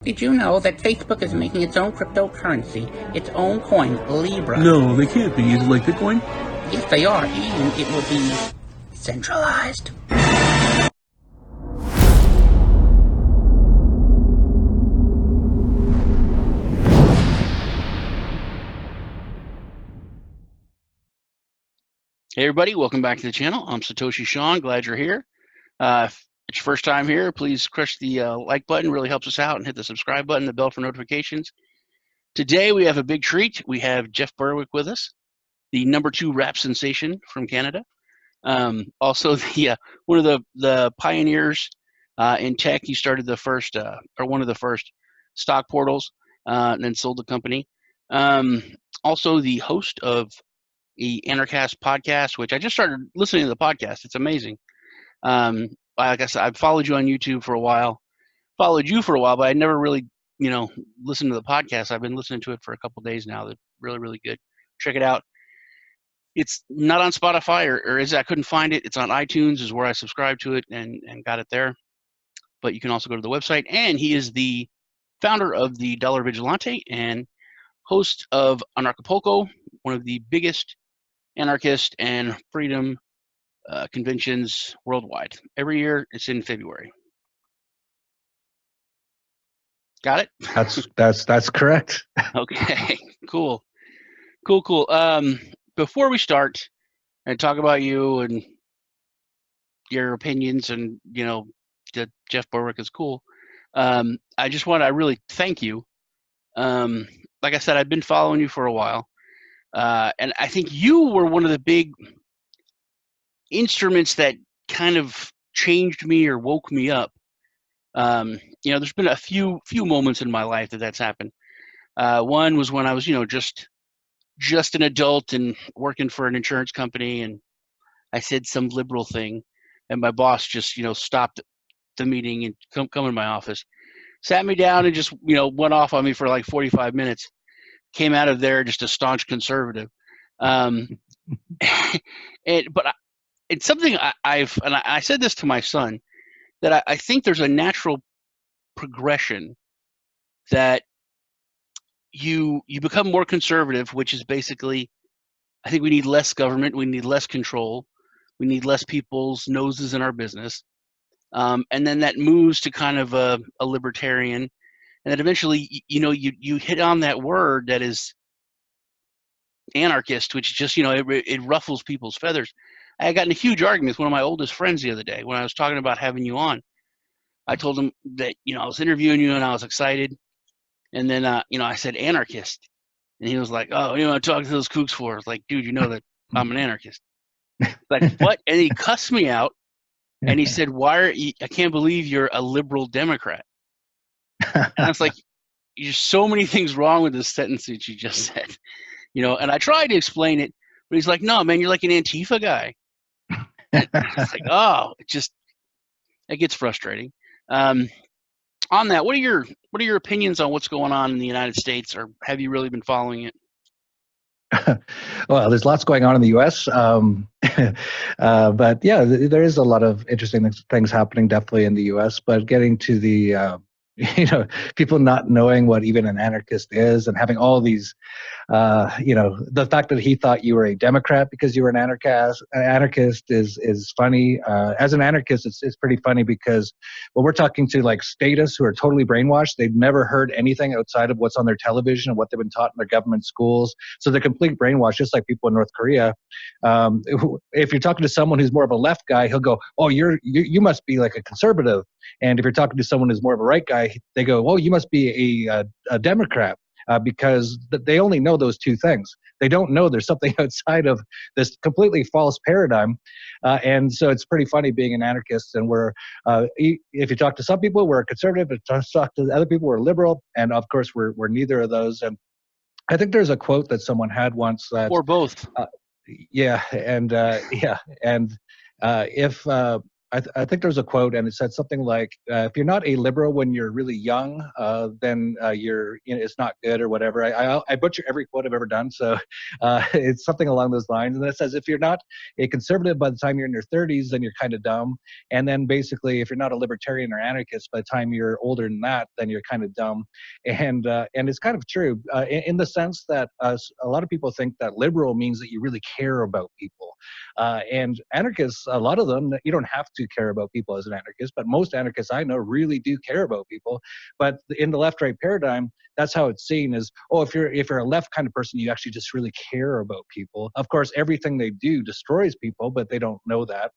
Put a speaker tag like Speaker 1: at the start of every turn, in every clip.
Speaker 1: Did you know that Facebook is making its own cryptocurrency, its own coin, Libra?
Speaker 2: No, they can't be. Is it like Bitcoin?
Speaker 1: Yes, they are, and it will be centralized.
Speaker 3: Hey everybody, welcome back to the channel. I'm Satoshi Sean, glad you're here. If it's your first time here, please crush the like button, really helps us out, and hit the subscribe button, the bell for notifications. Today we have a big treat. We have Jeff Berwick with us, the #2 rap sensation from Canada. Also the one of the pioneers in tech. He started the first, or one of the first stock portals, and then sold the company. Also the host of the Anarchist podcast, which I just started listening to the podcast. It's amazing. Like I said, I've followed you on YouTube for a while, but I never really, listened to the podcast. I've been listening to it for a couple days now. They're really, really good. Check it out. It's not on Spotify, or I couldn't find it. It's on iTunes is where I subscribed to it and got it there. But you can also go to the website. And he is the founder of the Dollar Vigilante and host of Anarchapulco, one of the biggest anarchist and freedom conventions worldwide. Every year, it's in February. Got it?
Speaker 4: That's correct.
Speaker 3: Okay, cool. Before we start and talk about you and your opinions, and that Jeff Berwick is cool, I just want to really thank you. Like I said, I've been following you for a while. And I think you were one of the big instruments that kind of changed me or woke me up. There's been a few moments in my life that's happened. One was when I was, just an adult and working for an insurance company, and I said some liberal thing, and my boss just, stopped the meeting and come in my office, sat me down, and just, went off on me for like 45 minutes. Came out of there just a staunch conservative. But it's something I said this to my son, that I think there's a natural progression that you become more conservative, which is basically, I think we need less government, we need less control, we need less people's noses in our business. And then that moves to kind of a libertarian. And then eventually, you hit on that word that is anarchist, which just, it ruffles people's feathers. I got in a huge argument with one of my oldest friends the other day when I was talking about having you on. I told him that, I was interviewing you and I was excited. And then, I said anarchist. And he was like, oh, you want to talk to those kooks for? I was like, dude, you know that I'm an anarchist. Like, what? And he cussed me out. And he said, I can't believe you're a liberal Democrat. And I was like, there's so many things wrong with this sentence that you just said, and I tried to explain it, but he's like, no, man, you're like an Antifa guy. And I was like, oh, it gets frustrating. On that, what are your opinions on what's going on in the United States, or have you really been following it?
Speaker 4: Well, there's lots going on in the U.S., but yeah, there is a lot of interesting things happening definitely in the U.S. But getting to the people not knowing what even an anarchist is, and having all these, the fact that he thought you were a Democrat because you were an anarchist is funny. As an anarchist, it's pretty funny, because when we're talking to like statists who are totally brainwashed, they've never heard anything outside of what's on their television and what they've been taught in their government schools. So they're complete brainwashed, just like people in North Korea. If you're talking to someone who's more of a left guy, he'll go, "Oh, you must be like a conservative." And if you're talking to someone who's more of a right guy, they go, "Well, you must be a Democrat," because they only know those two things. They don't know there's something outside of this completely false paradigm. And so it's pretty funny being an anarchist. And if you talk to some people, we're conservative. If you talk to other people, we're liberal. And of course, we're neither of those. And I think there's a quote that someone had once that,
Speaker 3: or both.
Speaker 4: Yeah. And if I think there's a quote, and it said something like, "If you're not a liberal when you're really young, then it's not good," or whatever. I butcher every quote I've ever done, so it's something along those lines. And it says, "If you're not a conservative by the time you're in your 30s, then you're kind of dumb." And then basically, if you're not a libertarian or anarchist by the time you're older than that, then you're kind of dumb. And it's kind of true in the sense that a lot of people think that liberal means that you really care about people. And anarchists, a lot of them, you don't have to care about people as an anarchist, but most anarchists I know really do care about people. But in the left-right paradigm, that's how it's seen as, oh, if you're a left kind of person, you actually just really care about people. Of course, everything they do destroys people, but they don't know that.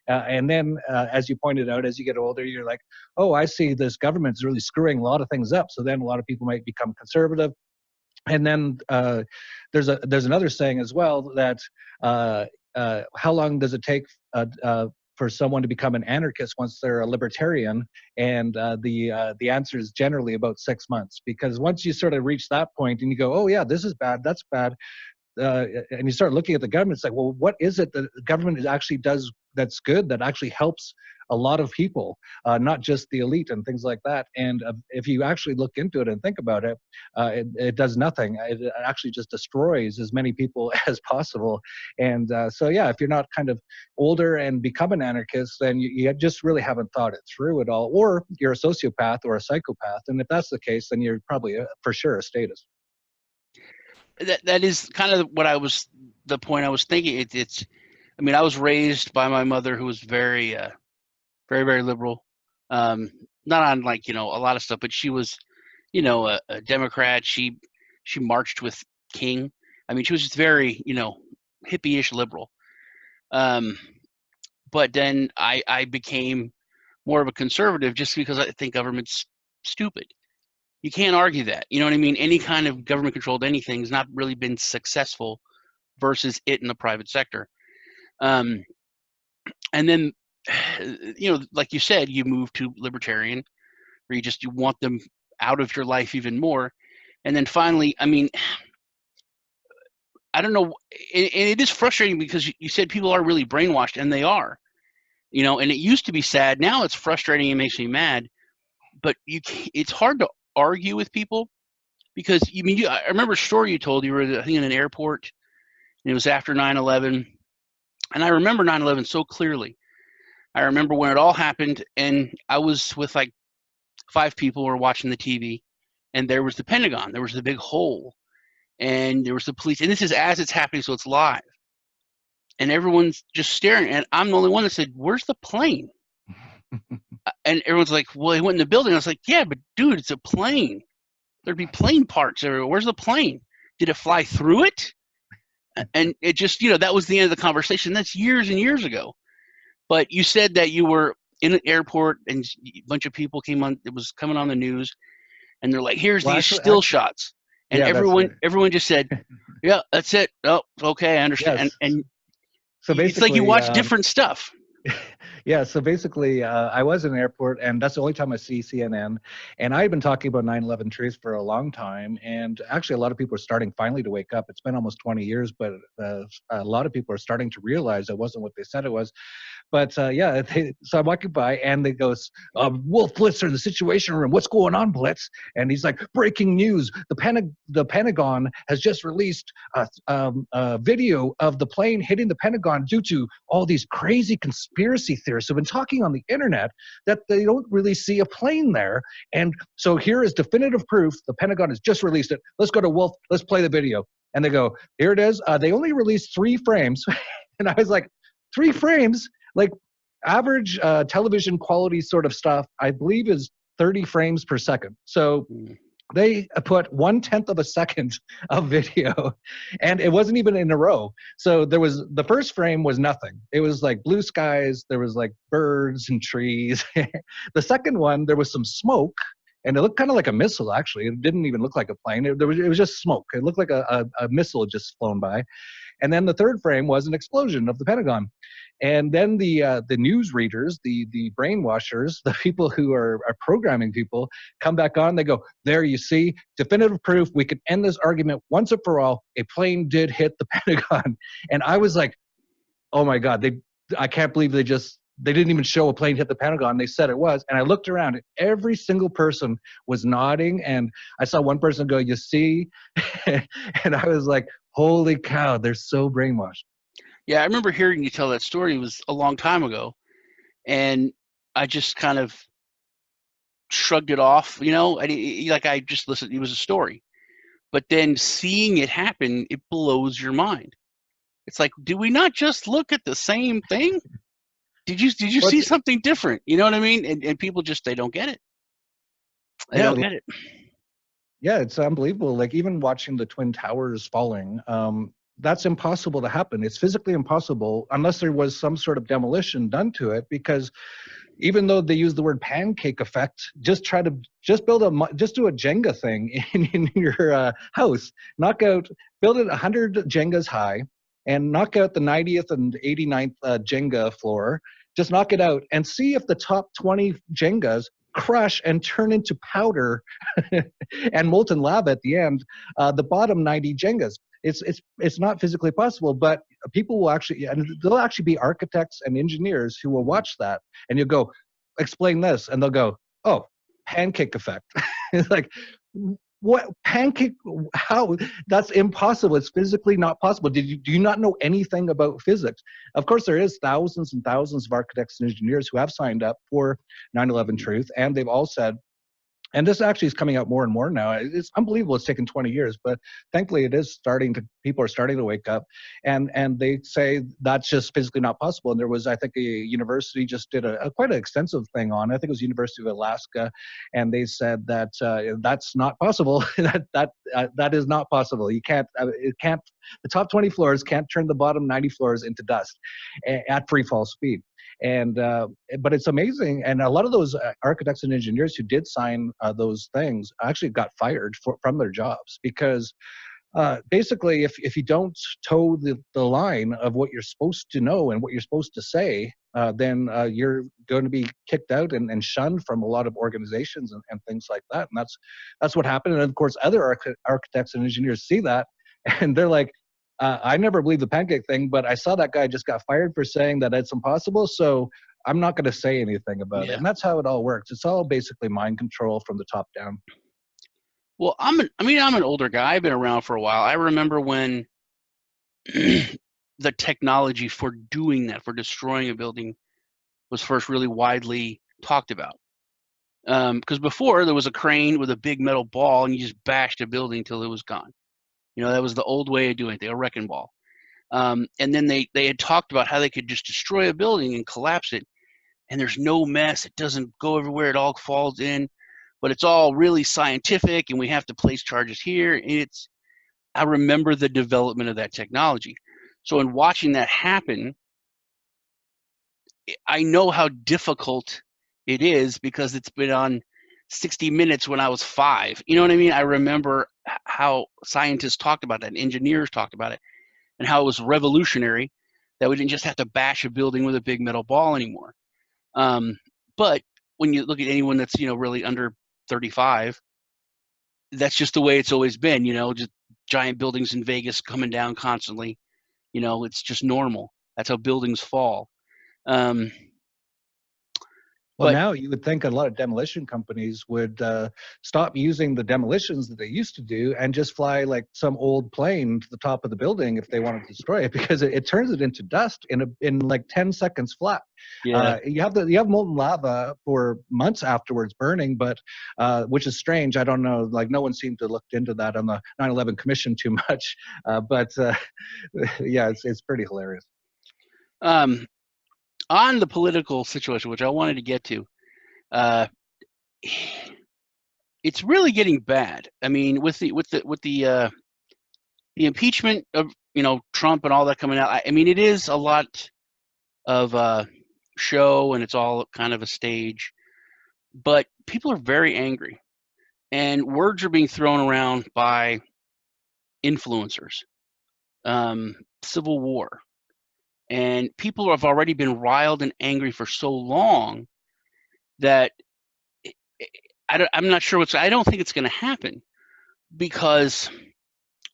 Speaker 4: And then, as you pointed out, as you get older, you're like, oh, I see this government's really screwing a lot of things up. So then a lot of people might become conservative. And then there's another saying as well that how long does it take for someone to become an anarchist once they're a libertarian? And the answer is generally about 6 months, because once you sort of reach that point and you go, oh yeah, this is bad, that's bad, and you start looking at the government, it's like, well, what is it that the government actually does that's good, that actually helps a lot of people, not just the elite and things like that? And if you actually look into it and think about it, it does nothing. It actually just destroys as many people as possible. And so, yeah, if you're not kind of older and become an anarchist, then you just really haven't thought it through at all, or you're a sociopath or a psychopath. And if that's the case, then you're probably for sure a statist.
Speaker 3: That is kind of what the point I was thinking. I mean, I was raised by my mother, who was very, very, very liberal. Not on like, a lot of stuff, but she was, a Democrat. She marched with King. I mean, she was just very, hippie-ish liberal. But then I became more of a conservative just because I think government's stupid. You can't argue that. You know what I mean? Any kind of government-controlled anything has not really been successful versus it in the private sector. And then, like you said, you move to libertarian, where you want them out of your life even more. And then finally, I mean, I don't know, and it is frustrating because you said people are really brainwashed, and they are, and it used to be sad. Now it's frustrating and makes me mad, but it's hard to argue with people because, I remember a story you told. You were, I think, in an airport, and it was after 9/11. And I remember 9/11 so clearly. I remember when it all happened, and I was with like 5 people who were watching the TV, and there was the Pentagon. There was the big hole, and there was the police. And this is as it's happening, so it's live. And everyone's just staring, and I'm the only one that said, "Where's the plane?" And everyone's like, "Well, he went in the building." I was like, "Yeah, but dude, it's a plane. There'd be plane parts everywhere. Where's the plane? Did it fly through it?" And it just, that was the end of the conversation. That's years and years ago. But you said that you were in an airport and a bunch of people came on. It was coming on the news, and they're like, "Here's these still shots," and
Speaker 4: yeah,
Speaker 3: everyone just said, "Yeah, that's it. Oh, okay, I understand."
Speaker 4: Yes.
Speaker 3: And
Speaker 4: so basically,
Speaker 3: it's like you watch different stuff.
Speaker 4: Yeah, so basically, I was in an airport, and that's the only time I see CNN. And I had been talking about 9/11 truth for a long time, and actually a lot of people are starting finally to wake up. It's been almost 20 years, but a lot of people are starting to realize it wasn't what they said it was. But yeah, so I'm walking by, and they goes, Wolf Blitzer in the Situation Room. What's going on, Blitz? And he's like, breaking news. The Pentagon has just released a video of the plane hitting the Pentagon due to all these crazy conspiracy theorists who've been talking on the internet that they don't really see a plane there. And so here is definitive proof. The Pentagon has just released it. Let's go to Wolf. Let's play the video. And they go, here it is. They only released 3 frames. And I was like, 3 frames? Like average television quality sort of stuff, I believe, is 30 frames per second. So they put 1/10 of a second of video, and it wasn't even in a row. So there was, the first frame was nothing. It was like blue skies. There was like birds and trees. The second one, there was some smoke, and it looked kind of like a missile, actually. It didn't even look like a plane. It was just smoke. It looked like a missile just flown by. And then the third frame was an explosion of the Pentagon. And then the news readers, the brainwashers, the people who are programming people, come back on. They go, there you see, definitive proof. We can end this argument once and for all. A plane did hit the Pentagon. And I was like, oh my God, I can't believe they just they didn't even show a plane hit the Pentagon. They said it was. And I looked around and every single person was nodding. And I saw one person go, you see? And I was like, holy cow, they're so brainwashed.
Speaker 3: Yeah, I remember hearing you tell that story. It was a long time ago. And I just kind of shrugged it off, you know, I just listened. It was a story. But then seeing it happen, it blows your mind. It's like, did we not just look at the same thing? Did you see something different? You know what I mean? And people just, they don't get it. They don't get it.
Speaker 4: Yeah, it's unbelievable. Like even watching the Twin Towers falling, that's impossible to happen. It's physically impossible unless there was some sort of demolition done to it, because even though they use the word pancake effect, just do a Jenga thing in your house. Build it 100 Jengas high and knock out the 90th and 89th Jenga floor. Just knock it out and see if the top 20 Jengas crush and turn into powder and molten lava at the end, the bottom 90 Jengas. It's not physically possible, but people will actually, and there'll actually be architects and engineers who will watch that, and you'll go, explain this, and they'll go, oh, pancake effect. It's like, what pancake? How? That's impossible. It's physically not possible. Do you not know anything about physics? Of course, there is thousands and thousands of architects and engineers who have signed up for 9/11 Truth, and they've all said, and this actually is coming out more and more now. It's unbelievable. It's taken 20 years, but thankfully it is people are starting to wake up, and they say that's just physically not possible. And there was, I think, a university just did a quite an extensive thing on, I think it was University of Alaska, and they said that that's not possible. that is not possible. You can't, the top 20 floors can't turn the bottom 90 floors into dust at free fall speed. And but it's amazing, and a lot of those architects and engineers who did sign those things actually got fired from their jobs, because basically if you don't toe the line of what you're supposed to know and what you're supposed to say, then you're going to be kicked out and shunned from a lot of organizations and things like that. And that's what happened. And of course other architects and engineers see that, and they're like, I never believed the pancake thing, but I saw that guy just got fired for saying that it's impossible, so I'm not going to say anything about it. And that's how it all works. It's all basically mind control from the top down.
Speaker 3: Well, I'm an older guy. I've been around for a while. I remember when the technology for doing that, for destroying a building, was first really widely talked about. Because before, there was a crane with a big metal ball, and you just bashed a building till it was gone. You know, that was the old way of doing it, a wrecking ball. And then they had talked about how they could just destroy a building and collapse it, and there's no mess. It doesn't go everywhere. It all falls in, but it's all really scientific, and we have to place charges here. I remember the development of that technology. So in watching that happen, I know how difficult it is, because it's been on 60 Minutes when I was 5. You know what I mean? I remember how scientists talked about that, and engineers talked about it, and how it was revolutionary that we didn't just have to bash a building with a big metal ball anymore. But when you look at anyone that's, really under 35, that's just the way it's always been, just giant buildings in Vegas coming down constantly. It's just normal. That's how buildings fall.
Speaker 4: Well, now you would think a lot of demolition companies would stop using the demolitions that they used to do and just fly like some old plane to the top of the building if they want to destroy it, because it turns it into dust in like 10 seconds flat.
Speaker 3: Yeah.
Speaker 4: You have molten lava for months afterwards burning, but which is strange. I don't know. Like no one seemed to look into that on the 9/11 Commission too much. But yeah, it's pretty hilarious.
Speaker 3: On the political situation, which I wanted to get to, it's really getting bad. I mean, with the impeachment of Trump and all that coming out. I mean, it is a lot of show, and it's all kind of a stage. But people are very angry, and words are being thrown around by influencers. Civil war. And people have already been riled and angry for so long that I'm not sure I don't think it's going to happen, because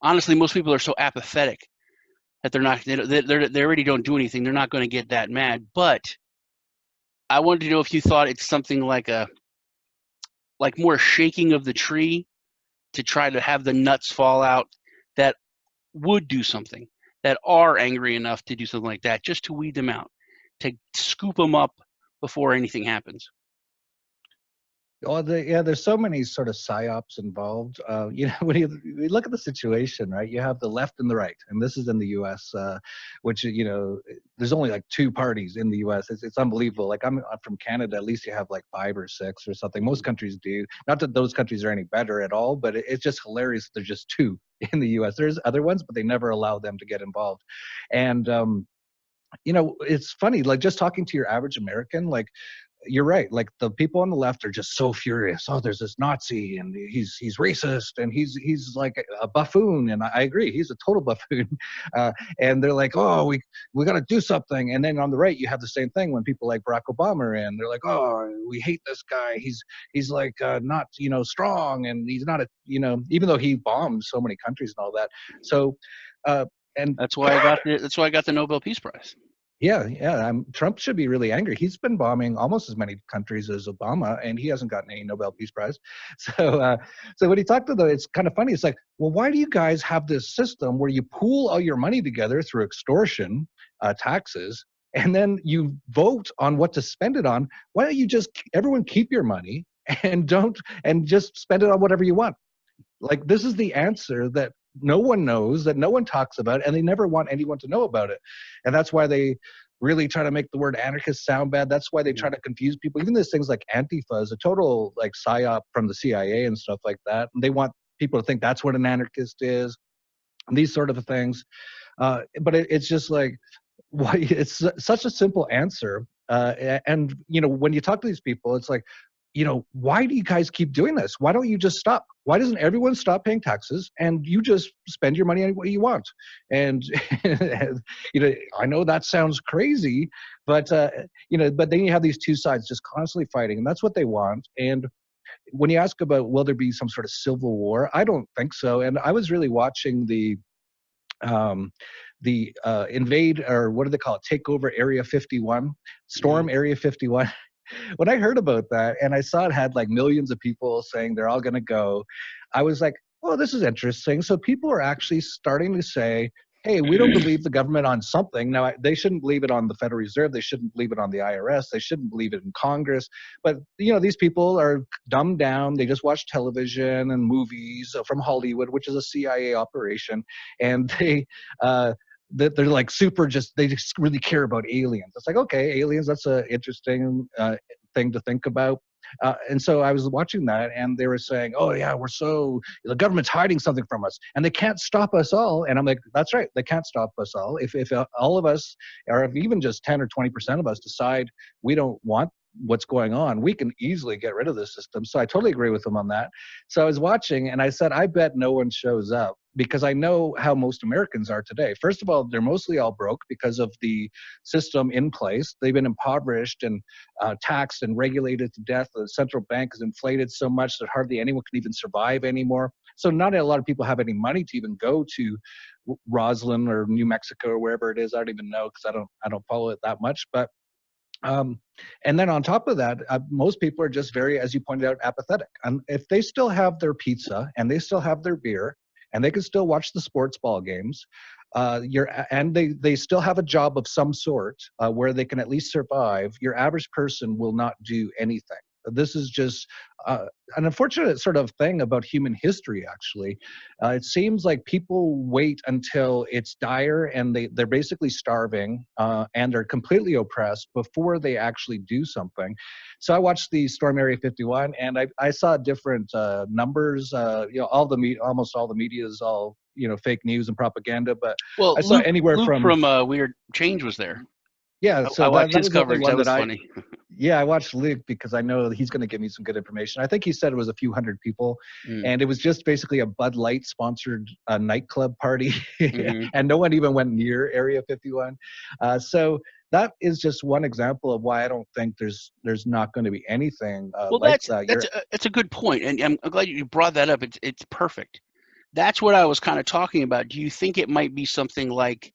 Speaker 3: honestly, most people are so apathetic that they already don't do anything. They're not going to get that mad. But I wanted to know if you thought it's something like more shaking of the tree to try to have the nuts fall out that would do something, that are angry enough to do something like that, just to weed them out, to scoop them up before anything happens.
Speaker 4: Well, yeah, there's so many sort of psyops involved. When you look at the situation, right? You have the left and the right, and this is in the U.S., which there's only like two parties in the U.S. It's unbelievable. Like I'm from Canada, at least you have like 5 or 6 or something. Most countries do. Not that those countries are any better at all, but it's just hilarious that there's just 2 in the U.S. There's other ones, but they never allow them to get involved. And it's funny. Like just talking to your average American, like. You're right. Like the people on the left are just so furious. Oh, there's this Nazi, and he's racist, and he's like a buffoon. And I agree, he's a total buffoon. And they're like, oh, we got to do something. And then on the right, you have the same thing when people like Barack Obama are in. They're like, oh, we hate this guy. He's like not strong, and he's not even though he bombed so many countries and all that. So and
Speaker 3: that's why I got the Nobel Peace Prize.
Speaker 4: Yeah. Trump should be really angry. He's been bombing almost as many countries as Obama, and he hasn't gotten any Nobel Peace Prize. So when he talked to them, it's kind of funny. It's like, well, why do you guys have this system where you pool all your money together through extortion, taxes, and then you vote on what to spend it on? Why don't you just everyone keep your money and just spend it on whatever you want? Like this is the answer that no one knows, that no one talks about, and they never want anyone to know about it. And that's why they really try to make the word anarchist sound bad. That's why they try to confuse people. Even these things like Antifa is a total like psyop from the CIA and stuff like that. And they want people to think that's what an anarchist is, and these sort of things. But it's just like, why? It's such a simple answer. And when you talk to these people, it's like, why do you guys keep doing this? Why don't you just stop? Why doesn't everyone stop paying taxes and you just spend your money any way you want? And, I know that sounds crazy, but then you have these two sides just constantly fighting, and that's what they want. And when you ask about, will there be some sort of civil war? I don't think so. And I was really watching the invade, or what do they call it? Takeover Area 51, storm Area 51. When I heard about that and I saw it had like millions of people saying they're all going to go, I was like, oh, this is interesting. So people are actually starting to say, hey, we don't believe the government on something. Now, they shouldn't believe it on the Federal Reserve. They shouldn't believe it on the IRS. They shouldn't believe it in Congress. But, these people are dumbed down. They just watch television and movies from Hollywood, which is a CIA operation. And they're like they just really care about aliens. It's like, okay, aliens, that's an interesting thing to think about. And so I was watching that, and they were saying, oh yeah, the government's hiding something from us, and they can't stop us all. And I'm like, that's right, they can't stop us all. If all of us, or if even just 10 or 20% of us decide we don't want what's going on, we can easily get rid of this system. So I totally agree with them on that. So I was watching, and I said, I bet no one shows up, because I know how most Americans are today. First of all, they're mostly all broke because of the system in place. They've been impoverished and taxed and regulated to death. The central bank is inflated so much that hardly anyone can even survive anymore. So not a lot of people have any money to even go to Roslyn or New Mexico or wherever it is. I don't even know, because I don't follow it that much. But and then on top of that, most people are just very, as you pointed out, apathetic. And if they still have their pizza and they still have their beer and they can still watch the sports ball games, and they still have a job of some sort where they can at least survive, your average person will not do anything. This is just an unfortunate sort of thing about human history, actually. It seems like people wait until it's dire and they're basically starving and are completely oppressed before they actually do something. So I watched the Storm Area 51, and I saw different numbers. Almost all the media is all fake news and propaganda. But I saw anywhere
Speaker 3: Luke
Speaker 4: from
Speaker 3: Weird Change was there.
Speaker 4: Yeah, so
Speaker 3: I watched his
Speaker 4: was the only
Speaker 3: coverage.
Speaker 4: one
Speaker 3: That was funny.
Speaker 4: Yeah, I watched Luke because I know he's going to give me some good information. I think he said it was a few hundred people, and it was just basically a Bud Light sponsored nightclub party, and no one even went near Area 51. So that is just one example of why I don't think there's not going to be anything like that.
Speaker 3: That's a good point, and I'm glad you brought that up. It's perfect. That's what I was kind of talking about. Do you think it might be something like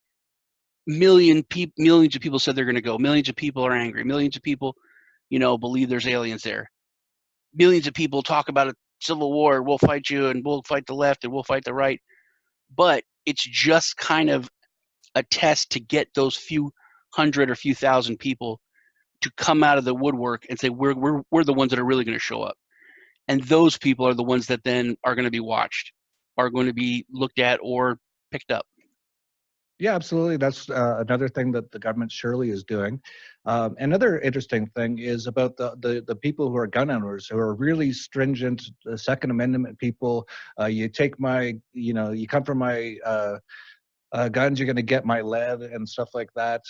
Speaker 3: millions of people said they're going to go, millions of people are angry, millions of people believe there's aliens there. Millions of people talk about a civil war. We'll fight you, and we'll fight the left, and we'll fight the right. But it's just kind of a test to get those few hundred or few thousand people to come out of the woodwork and say, we're the ones that are really going to show up. And those people are the ones that then are going to be watched, are going to be looked at or picked up.
Speaker 4: Yeah, absolutely. That's another thing that the government surely is doing. Another interesting thing is about the people who are gun owners, who are really stringent Second Amendment people. You take my, you come from my guns, you're going to get my lead and stuff like that.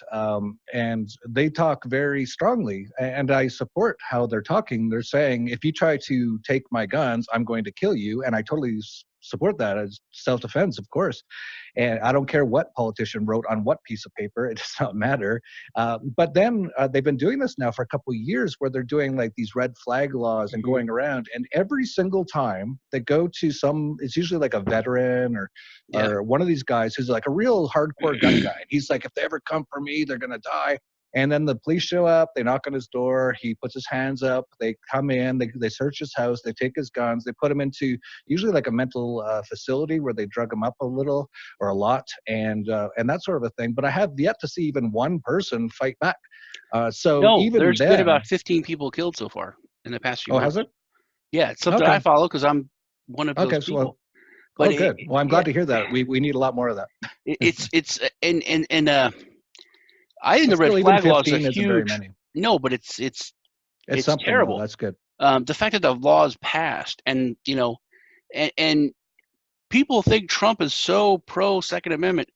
Speaker 4: And they talk very strongly, and I support how they're talking. They're saying, if you try to take my guns, I'm going to kill you. And I totally support that as self-defense, of course. And I don't care what politician wrote on what piece of paper, it does not matter. But then they've been doing this now for a couple of years, where they're doing like these red flag laws and going around, and every single time they go to it's usually like a veteran or one of these guys who's like a real hardcore gun guy. And he's like, if they ever come for me, they're going to die. And then the police show up, they knock on his door, he puts his hands up, they come in, they search his house, they take his guns, they put him into usually like a mental facility where they drug him up a little or a lot, and that sort of a thing. But I have yet to see even one person fight back.
Speaker 3: There's been about 15 people killed so far in the past few months.
Speaker 4: Has it?
Speaker 3: Yeah, it's something I follow because I'm one of those people.
Speaker 4: But good. Well, I'm glad to hear that. We need a lot more of that.
Speaker 3: I think the red flag laws are huge.
Speaker 4: Very many.
Speaker 3: No, but it's terrible.
Speaker 4: Though. That's good.
Speaker 3: The fact that the laws passed, and and people think Trump is so pro Second Amendment.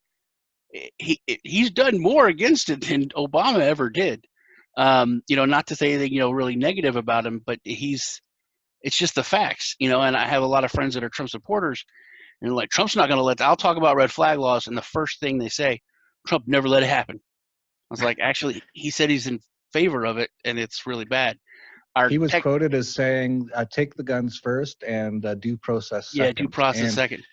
Speaker 3: He's done more against it than Obama ever did. Not to say anything really negative about him, but it's just the facts. And I have a lot of friends that are Trump supporters, and like, Trump's not going to let. I'll talk about red flag laws, and the first thing they say, Trump never let it happen. I was like, actually, he said he's in favor of it, and it's really bad.
Speaker 4: He was quoted as saying, take the guns first and due process second.
Speaker 3: Yeah, due process second.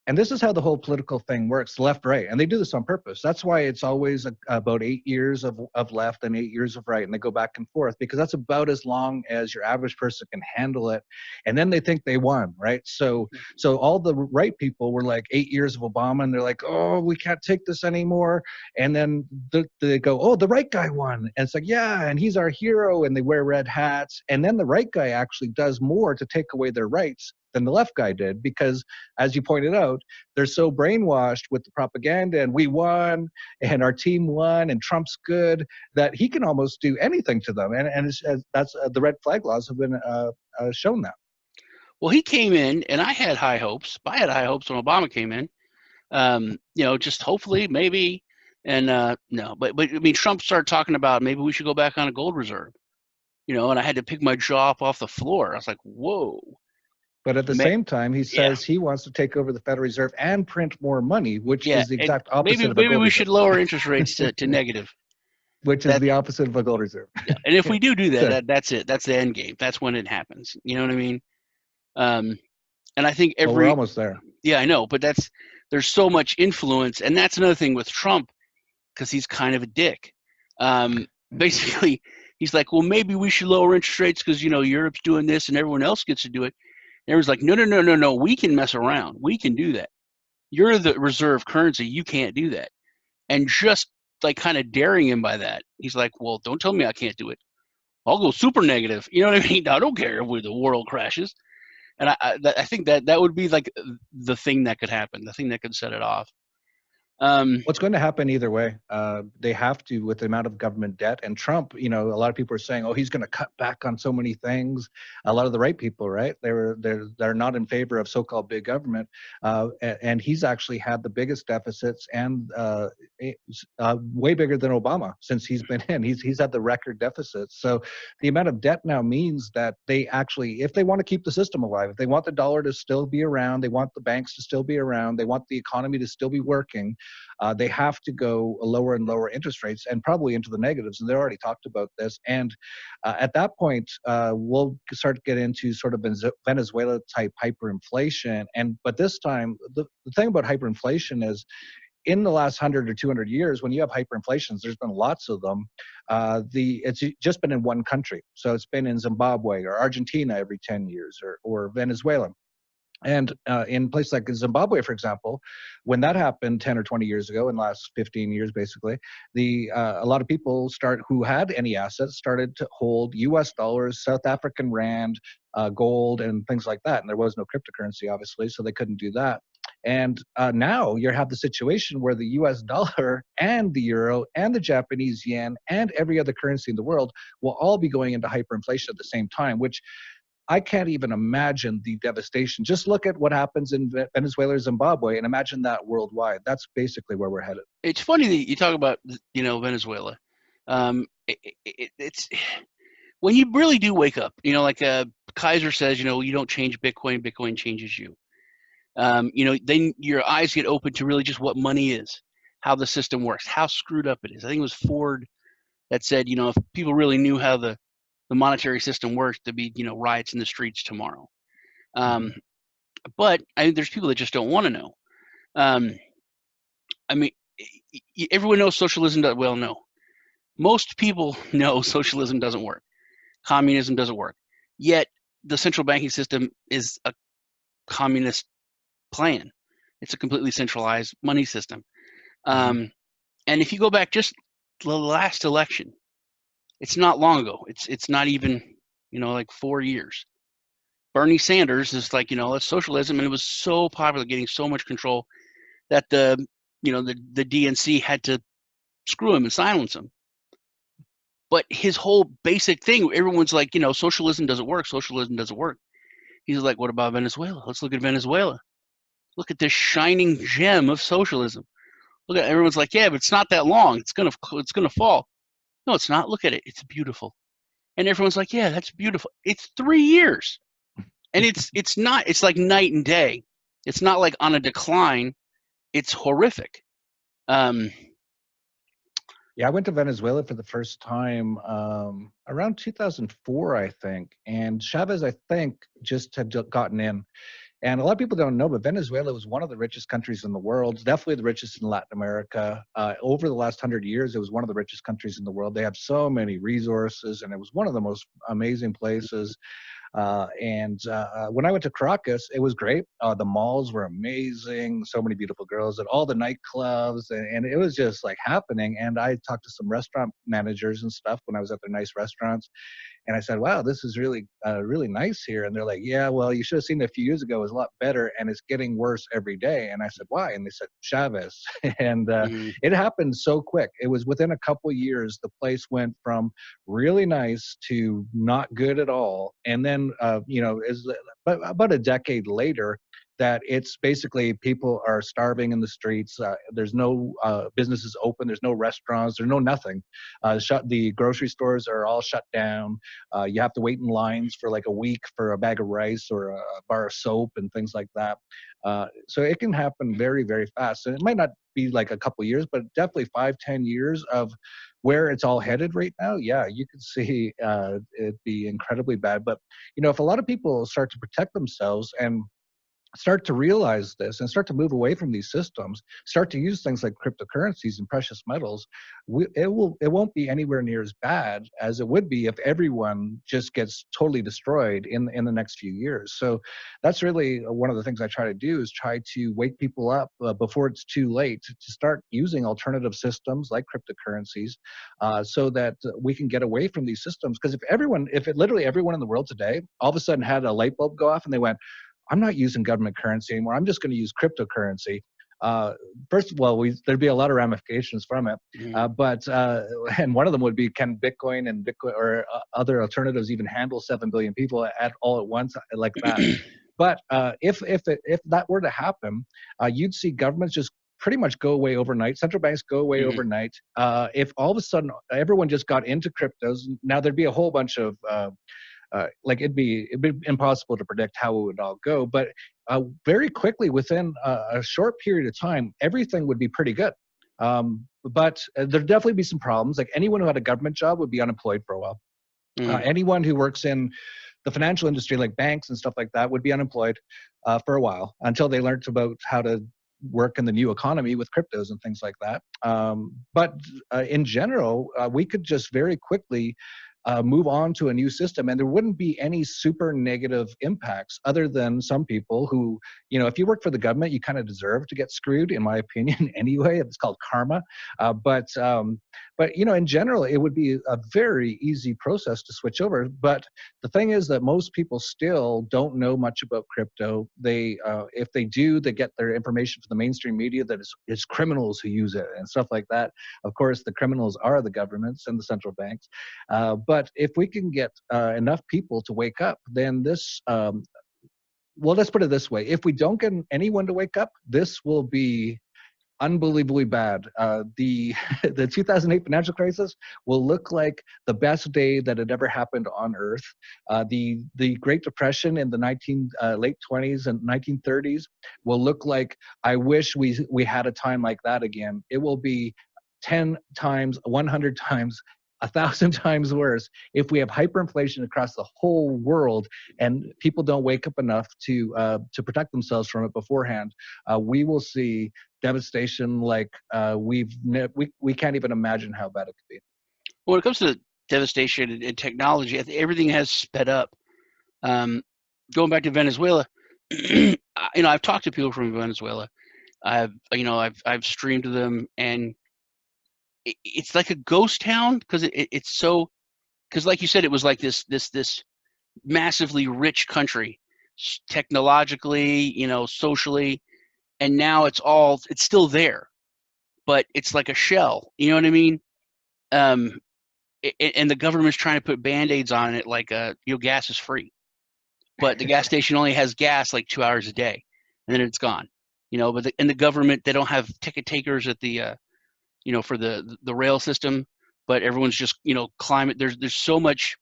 Speaker 4: And this is how the whole political thing works, left, right. And they do this on purpose. That's why it's always about 8 years of left and 8 years of right. And they go back and forth, because that's about as long as your average person can handle it. And then they think they won, right? So all the right people were like 8 years of Obama, and they're like, oh, we can't take this anymore. And then they go, oh, the right guy won. And it's like, yeah, and he's our hero. And they wear red hats. And then the right guy actually does more to take away their rights than the left guy did, because, as you pointed out, they're so brainwashed with the propaganda, and we won, and our team won, and Trump's good, that he can almost do anything to them. And that's the red flag laws have been shown that.
Speaker 3: Well, he came in, and I had high hopes. I had high hopes when Obama came in. Just hopefully, maybe, and no, but I mean, Trump started talking about maybe we should go back on a gold reserve, and I had to pick my jaw up off the floor. I was like, whoa.
Speaker 4: But at the same time, he says he wants to take over the Federal Reserve and print more money, which is the exact opposite of a gold reserve.
Speaker 3: Maybe we should lower interest rates to negative.
Speaker 4: Which is the opposite of a gold reserve.
Speaker 3: Yeah. And if we do that, that's it. That's the end game. That's when it happens. You know what I mean? And I think
Speaker 4: we're almost there.
Speaker 3: Yeah, I know. But there's so much influence. And that's another thing with Trump, because he's kind of a dick. Basically, he's like, well, maybe we should lower interest rates because, Europe's doing this and everyone else gets to do it. And everyone's like, no, we can mess around. We can do that. You're the reserve currency. You can't do that. And just like kind of daring him by that, he's like, well, don't tell me I can't do it. I'll go super negative. You know what I mean? I don't care if the world crashes. And I think that would be like the thing that could happen, the thing that could set it off.
Speaker 4: What's going to happen either way? They have to, with the amount of government debt. And Trump, a lot of people are saying, oh, he's going to cut back on so many things. A lot of the right people, right? They're not in favor of so-called big government. And he's actually had the biggest deficits, and way bigger than Obama since he's been in. He's had the record deficits. So the amount of debt now means that they actually, if they want to keep the system alive, if they want the dollar to still be around, they want the banks to still be around, they want the economy to still be working, they have to go lower and lower interest rates, and probably into the negatives. And they already talked about this. And at that point, we'll start to get into sort of Venezuela type hyperinflation. But this time, the thing about hyperinflation is in the last 100 or 200 years, when you have hyperinflations, there's been lots of them. It's just been in one country. So it's been in Zimbabwe or Argentina every 10 years, or Venezuela. And in places like Zimbabwe, for example, when that happened 10 or 20 years ago, in the last 15 years, basically, a lot of people who had any assets started to hold U.S. dollars, South African rand, gold, and things like that. And there was no cryptocurrency, obviously, so they couldn't do that. And now you have the situation where the U.S. dollar and the euro and the Japanese yen and every other currency in the world will all be going into hyperinflation at the same time, which I can't even imagine the devastation. Just look at what happens in Venezuela or Zimbabwe and imagine that worldwide. That's basically where we're headed.
Speaker 3: It's funny that you talk about, Venezuela. It's when you really do wake up, like Kaiser says, you don't change Bitcoin, Bitcoin changes you. Then your eyes get open to really just what money is, how the system works, how screwed up it is. I think it was Ford that said, if people really knew how the monetary system works, there'd be, riots in the streets tomorrow. But there's people that just don't want to know. Everyone knows socialism does well. No, most people know socialism doesn't work. Communism doesn't work. Yet the central banking system is a communist plan. It's a completely centralized money system. And if you go back just the last election, it's not long ago. It's not even, like 4 years. Bernie Sanders is like, it's socialism, and it was so popular, getting so much control that the DNC had to screw him and silence him. But his whole basic thing, everyone's like, socialism doesn't work. Socialism doesn't work. He's like, what about Venezuela? Let's look at Venezuela. Look at this shining gem of socialism. Look at everyone's like, yeah, but it's not that long. It's gonna fall. No, it's not. Look at it. It's beautiful. And everyone's like, yeah, that's beautiful. It's 3 years. And it's not, it's like night and day. It's not like on a decline. It's horrific.
Speaker 4: Yeah, I went to Venezuela for the first time around 2004, I think. And Chavez, I think, just had gotten in. And a lot of people don't know, but Venezuela was one of the richest countries in the world, definitely the richest in Latin America. Over the last 100 years, it was one of the richest countries in the world. They have so many resources, and it was one of the most amazing places. When I went to Caracas, it was great. The malls were amazing. So many beautiful girls at all the nightclubs, and it was just like happening. And I talked to some restaurant managers and stuff when I was at their nice restaurants. And I said, wow, this is really, really nice here. And they're like, yeah, well, you should have seen it a few years ago. It was a lot better, and it's getting worse every day. And I said, why? And they said, Chavez. And it happened so quick. It was within a couple years, the place went from really nice to not good at all. And then, about a decade later, that it's basically people are starving in the streets. There's no businesses open. There's no restaurants. There's no nothing. The grocery stores are all shut down. You have to wait in lines for like a week for a bag of rice or a bar of soap and things like that. So it can happen very, very fast. And it might not be like a couple years, but definitely 5-10 years of where it's all headed right now. Yeah, you can see it be incredibly bad. But, if a lot of people start to protect themselves and start to realize this and start to move away from these systems, start to use things like cryptocurrencies and precious metals, it won't be anywhere near as bad as it would be if everyone just gets totally destroyed in the next few years. So that's really one of the things I try to do, is try to wake people up before it's too late to start using alternative systems like cryptocurrencies, so that we can get away from these systems. Because if literally everyone in the world today all of a sudden had a light bulb go off and they went, I'm not using government currency anymore, I'm just going to use cryptocurrency. First of all, there'd be a lot of ramifications from it. And one of them would be, can Bitcoin or other alternatives even handle 7 billion people all at once like that? But if that were to happen, you'd see governments just pretty much go away overnight. Central banks go away overnight. If all of a sudden everyone just got into cryptos, now there'd be a whole bunch of it'd be impossible to predict how it would all go, but very quickly, within a short period of time, everything would be pretty good. But there'd definitely be some problems. Like anyone who had a government job would be unemployed for a while. Anyone who works in the financial industry, like banks and stuff like that, would be unemployed for a while until they learned about how to work in the new economy with cryptos and things like that. But in general, we could just very quickly move on to a new system, and there wouldn't be any super negative impacts other than some people who, if you work for the government, you kind of deserve to get screwed, in my opinion, anyway. It's called karma. But in general, it would be a very easy process to switch over. But the thing is that most people still don't know much about crypto. They, if they do, they get their information from the mainstream media that it's criminals who use it and stuff like that. Of course, the criminals are the governments and the central banks. But if we can get enough people to wake up, then this, well, let's put it this way. If we don't get anyone to wake up, this will be unbelievably bad. The 2008 financial crisis will look like the best day that had ever happened on Earth. The Great Depression in the late 20s and 1930s will look like, I wish we had a time like that again. It will be 10 times, 100 times, 1,000 times worse if we have hyperinflation across the whole world and people don't wake up enough to protect themselves from it beforehand. We will see devastation like we can't even imagine how bad it could be.
Speaker 3: Well, when it comes to devastation and technology, everything has sped up. Going back to Venezuela, I've talked to people from Venezuela. I've streamed to them, and it's like a ghost town because it's so, because like you said, it was like this massively rich country, technologically, socially, and now it's still there, but it's like a shell. You know what I mean? And the government's trying to put band-aids on it, like gas is free, but the gas station only has gas like 2 hours a day, and then it's gone. But the government, they don't have ticket takers at the for the rail system, but everyone's just, climate. There's so much,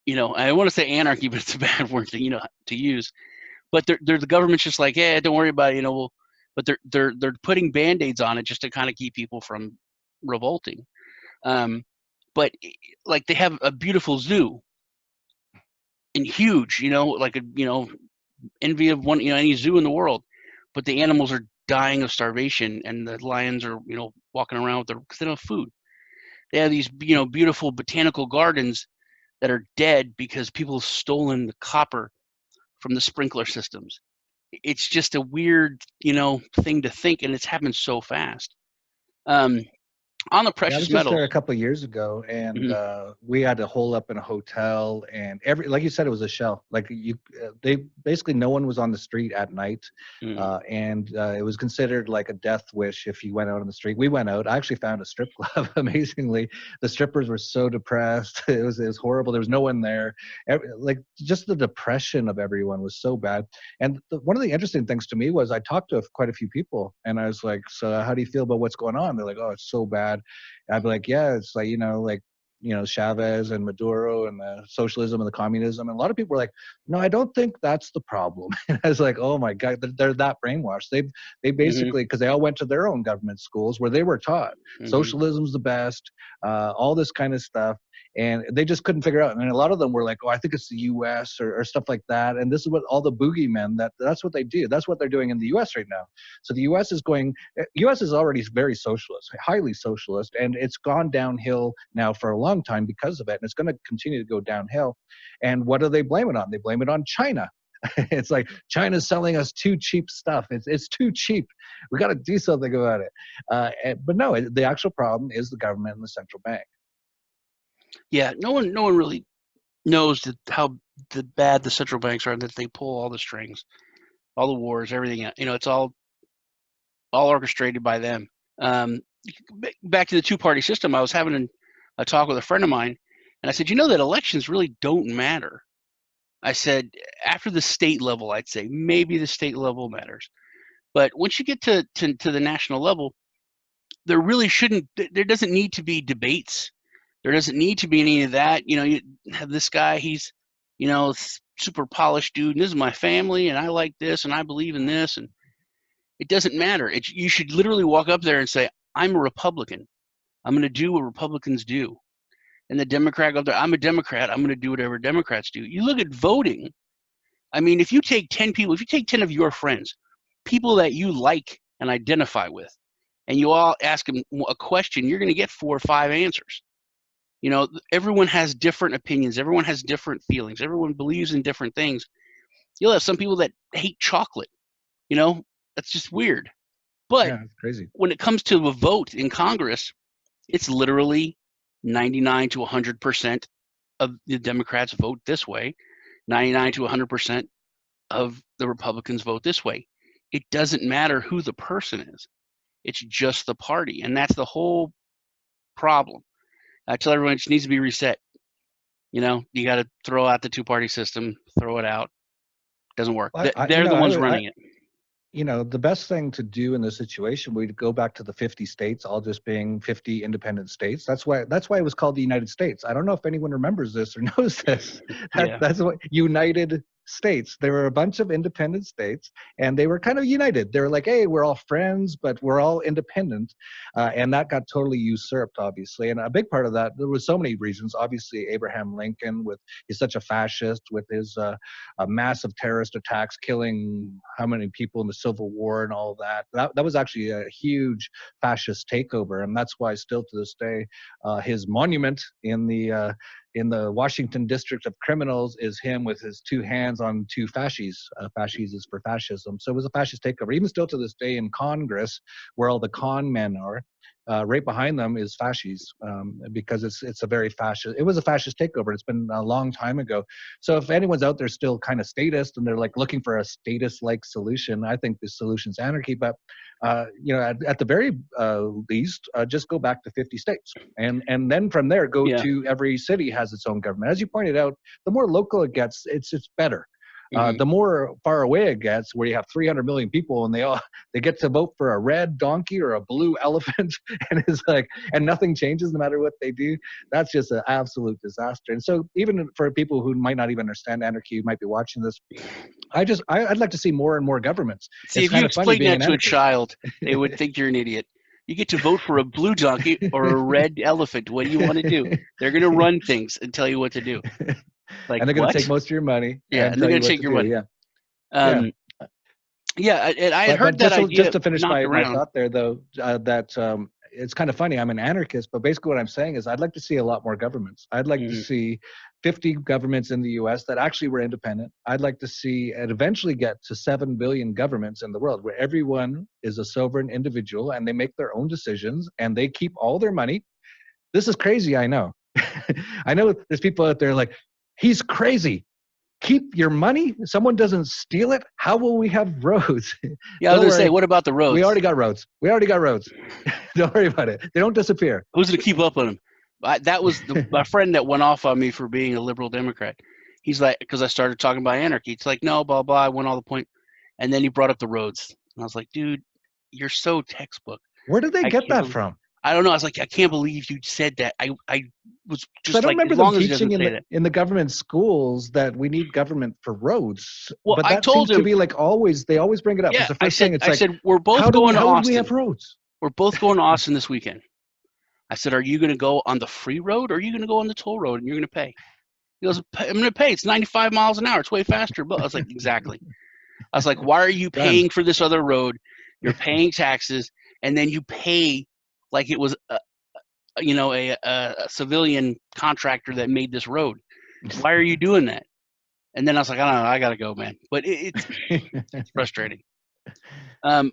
Speaker 3: I want to say anarchy, but it's a bad word to use. But the government's just like, yeah, don't worry about it, but they're putting band-aids on it just to kind of keep people from revolting. But like they have a beautiful zoo and huge, like envy of any zoo in the world, but the animals are dying of starvation, and the lions are walking around because they don't have food. They have these beautiful botanical gardens that are dead because people have stolen the copper from the sprinkler systems. It's just a weird thing to think, and it's happened so fast. On the precious
Speaker 4: I was just
Speaker 3: metals,
Speaker 4: there a couple of years ago, and we had to hole up in a hotel, and like you said, it was a shell. Like they basically, no one was on the street at night, and it was considered like a death wish if you went out on the street. We went out. I actually found a strip club. Amazingly, the strippers were so depressed. It was horrible. There was no one there. Like just the depression of everyone was so bad. And one of the interesting things to me was I talked to quite a few people, and I was like, "So how do you feel about what's going on?" They're like, "Oh, it's so bad." I'd be like, yeah, it's like, Chavez and Maduro and the socialism and the communism. And a lot of people were like, no, I don't think that's the problem. And I was like, oh my God, they're that brainwashed. They basically, because they all went to their own government schools where they were taught socialism's the best, all this kind of stuff. And they just couldn't figure out. And a lot of them were like, oh, I think it's the U.S. or stuff like that. And this is what all the boogeymen, that's what they do. That's what they're doing in the U.S. right now. So the U.S. is already very socialist, highly socialist, and it's gone downhill now for a long time because of it. And it's going to continue to go downhill. And what do they blame it on? They blame it on China. It's like China's selling us too cheap stuff. It's too cheap. We got to do something about it. But no, the actual problem is the government and the central bank.
Speaker 3: Yeah, no one really knows how bad the central banks are, that they pull all the strings, all the wars, everything. It's all orchestrated by them. Back to the two-party system, I was having a talk with a friend of mine, and I said, that elections really don't matter. I said, after the state level, I'd say maybe the state level matters, but once you get to the national level, there doesn't need to be debates. There doesn't need to be any of that. You have this guy, he's, super polished dude, and this is my family, and I like this, and I believe in this, and it doesn't matter. You should literally walk up there and say, I'm a Republican. I'm going to do what Republicans do. And the Democrat go up there, I'm a Democrat. I'm going to do whatever Democrats do. You look at voting. I mean, if you take 10 people, if you take 10 of your friends, people that you like and identify with. And you all ask them a question, you're going to get 4 or 5 answers. You know, everyone has different opinions. Everyone has different feelings. Everyone believes in different things. You'll have some people that hate chocolate. You know, that's just weird. But
Speaker 4: Yeah, it's crazy.
Speaker 3: when it comes to a vote in Congress, it's literally 99 to 100% of the Democrats vote this way, 99 to 100% of the Republicans vote this way. It doesn't matter who the person is. It's just the party. And that's the whole problem. I tell everyone it just needs to be reset. You know, you got to throw out the 2-party system, throw it out. Doesn't work. They're the ones running it.
Speaker 4: You know, the best thing to do in this situation would go back to the 50 states, all just being 50 independent states. That's why it was called the United States. I don't know if anyone remembers this or knows this. That's what United States. There were a bunch of independent states, and they were kind of united. They were like, hey, we're all friends, but we're all independent. And that got totally usurped, obviously. And a big part of that, there was so many reasons. Obviously, Abraham Lincoln, he's such a fascist with his massive terrorist attacks, killing how many people in the Civil War and all that. That was actually a huge fascist takeover. And that's why still to this day, his monument in the Washington District of Criminals is him with his 2 hands on 2 fasces. Fasces is for fascism. So it was a fascist takeover. Even still to this day in Congress, where all the con men are, right behind them is fasces, because it's a very fascist. It was a fascist takeover. It's been a long time ago. So if anyone's out there still kind of statist and they're like looking for a status-like solution, I think the solution's anarchy. But you know, at the very least, just go back to 50 states, and then from there go to every city has its own government. As you pointed out, the more local it gets, it's better. The more far away it gets, where you have 300 million people and they get to vote for a red donkey or a blue elephant, and it's like, and nothing changes no matter what they do. That's just an absolute disaster. And so even for people who might not even understand anarchy, who might be watching this, I'd like to see more and more governments.
Speaker 3: See, if you explain that to a child, they would think you're an idiot. You get to vote for a blue donkey or a red elephant. What do you want to do? They're going to run things and tell you what to do. Like,
Speaker 4: and they're going to take most of your money.
Speaker 3: Yeah, and they're going to take your money.
Speaker 4: Yeah.
Speaker 3: And I had heard that idea.
Speaker 4: Just to finish my thought there, though, that it's kind of funny. I'm an anarchist, but basically what I'm saying is I'd like to see a lot more governments. I'd like to see 50 governments in the U.S. that actually were independent. I'd like to see it eventually get to 7 billion governments in the world, where everyone is a sovereign individual and they make their own decisions and they keep all their money. This is crazy, I know. I know there's people out there like, he's crazy. Keep your money. Someone doesn't steal it. How will we have roads?
Speaker 3: Yeah, I was going to say, what about the roads?
Speaker 4: We already got roads. Don't worry about it. They don't disappear.
Speaker 3: Who's going to keep up on them? That was my friend that went off on me for being a liberal Democrat. He's like, because I started talking about anarchy. It's like, no, blah, blah. I went all the point. And then he brought up the roads. And I was like, dude, you're so textbook.
Speaker 4: Where did they get that from?
Speaker 3: I don't know. I was like, I can't believe you said that. I was just
Speaker 4: I don't
Speaker 3: like,
Speaker 4: remember
Speaker 3: as long
Speaker 4: them
Speaker 3: as
Speaker 4: teaching in the government schools that we need government for roads.
Speaker 3: Well,
Speaker 4: but that
Speaker 3: I told
Speaker 4: seems
Speaker 3: him
Speaker 4: to be like always. They always bring it up.
Speaker 3: Yeah,
Speaker 4: it's the first thing. It's
Speaker 3: I said, we're both
Speaker 4: how
Speaker 3: going to Austin.
Speaker 4: Do we have roads?
Speaker 3: We're both going to Austin this weekend. I said, are you going to go on the free road or are you going to go on the toll road and you're going to pay? He goes, I'm going to pay. It's 95 miles an hour. It's way faster. But I was like, exactly. I was like, why are you paying for this other road? You're paying taxes, and then you pay like it was a civilian contractor that made this road. Why are you doing that? And then I was like, I don't know. I got to go, man. But it's frustrating. I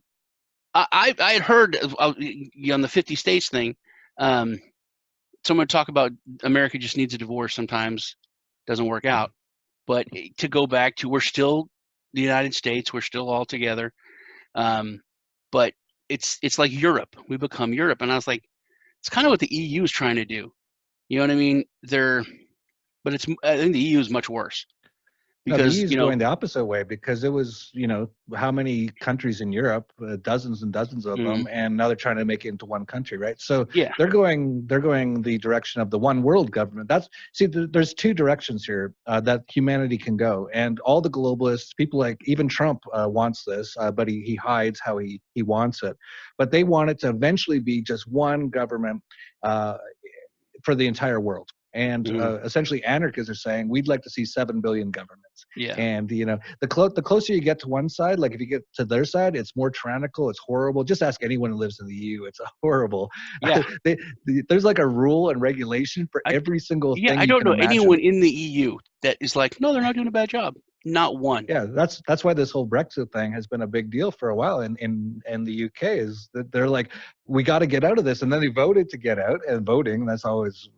Speaker 3: had heard on the 50 states thing, someone talk about America just needs a divorce sometimes, doesn't work out. But to go back to, we're still the United States, we're still all together. But it's like Europe. We become Europe. And I was like, it's kind of what the EU is trying to do. You know what I mean? But I think the EU is much worse. Because
Speaker 4: the EU is going the opposite way, because it was, how many countries in Europe, dozens and dozens of them, and now they're trying to make it into one country, right? So they're going the direction of the one world government. There's two directions here that humanity can go, and all the globalists, people like even Trump wants this, but he hides how he wants it. But they want it to eventually be just one government for the entire world. And essentially anarchists are saying, we'd like to see 7 billion governments.
Speaker 3: Yeah.
Speaker 4: And, you know, the closer you get to one side, like if you get to their side, it's more tyrannical, it's horrible. Just ask anyone who lives in the EU. It's horrible.
Speaker 3: Yeah.
Speaker 4: There's like a rule and regulation for every single thing
Speaker 3: I
Speaker 4: you
Speaker 3: don't
Speaker 4: can
Speaker 3: know
Speaker 4: imagine.
Speaker 3: anyone in the EU that is like, no, they're not doing a bad job. Not one.
Speaker 4: Yeah, that's why this whole Brexit thing has been a big deal for a while in the UK, is that they're like, we got to get out of this, and then they voted to get out, and voting, that's always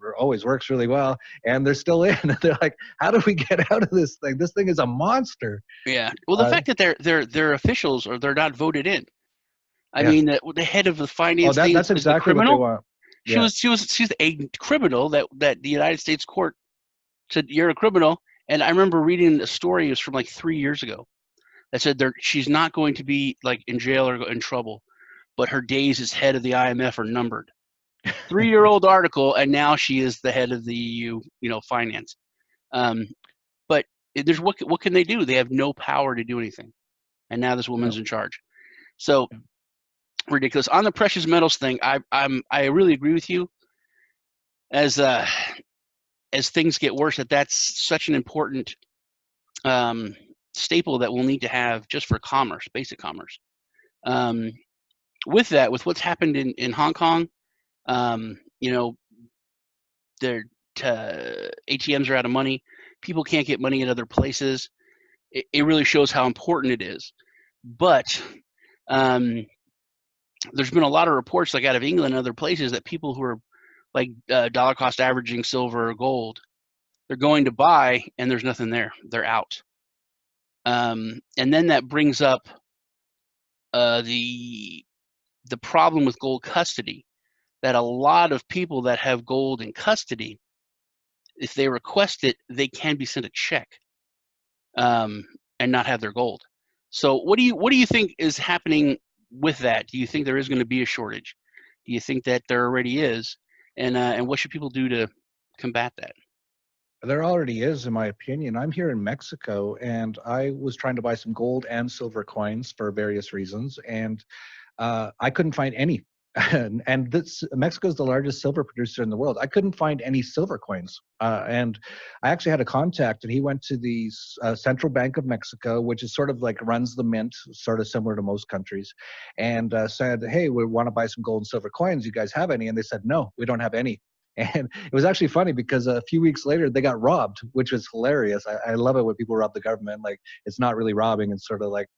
Speaker 4: works really well, and they're still in. They're like, how do we get out of this thing? This thing is a monster.
Speaker 3: Yeah. Well, the fact that they're officials, or they're not voted in. I
Speaker 4: Yeah.
Speaker 3: mean, the head of the finance thing
Speaker 4: that's
Speaker 3: is the
Speaker 4: exactly what they
Speaker 3: criminal.
Speaker 4: want. Yeah.
Speaker 3: She's a criminal that the United States court said, you're a criminal. And I remember reading a story, it was from like 3 years ago, that said she's not going to be like in jail or in trouble, but her days as head of the IMF are numbered. 3-year-old article, and now she is the head of the EU, finance. But there's what can they do? They have no power to do anything, and now this woman's in charge. So ridiculous. On the precious metals thing, I really agree with you. As things get worse, that's such an important staple that we'll need to have just for commerce, basic commerce. With what's happened in Hong Kong, their ATMs are out of money. People can't get money in other places. It really shows how important it is. But there's been a lot of reports, like out of England and other places, that people who are like dollar cost averaging silver or gold, they're going to buy and there's nothing there. They're out. And then that brings up the problem with gold custody, that a lot of people that have gold in custody, if they request it, they can be sent a check and not have their gold. So what do you think is happening with that? Do you think there is going to be a shortage? Do you think that there already is? And what should people do to combat that?
Speaker 4: There already is, in my opinion. I'm here in Mexico, and I was trying to buy some gold and silver coins for various reasons, and I couldn't find any. And Mexico is the largest silver producer in the world. I couldn't find any silver coins. And I actually had a contact, and he went to the Central Bank of Mexico, which is sort of like runs the mint, sort of similar to most countries, and said, hey, we want to buy some gold and silver coins. You guys have any? And they said, no, we don't have any. And it was actually funny because a few weeks later they got robbed, which was hilarious. I love it when people rob the government. Like, it's not really robbing, it's sort of like,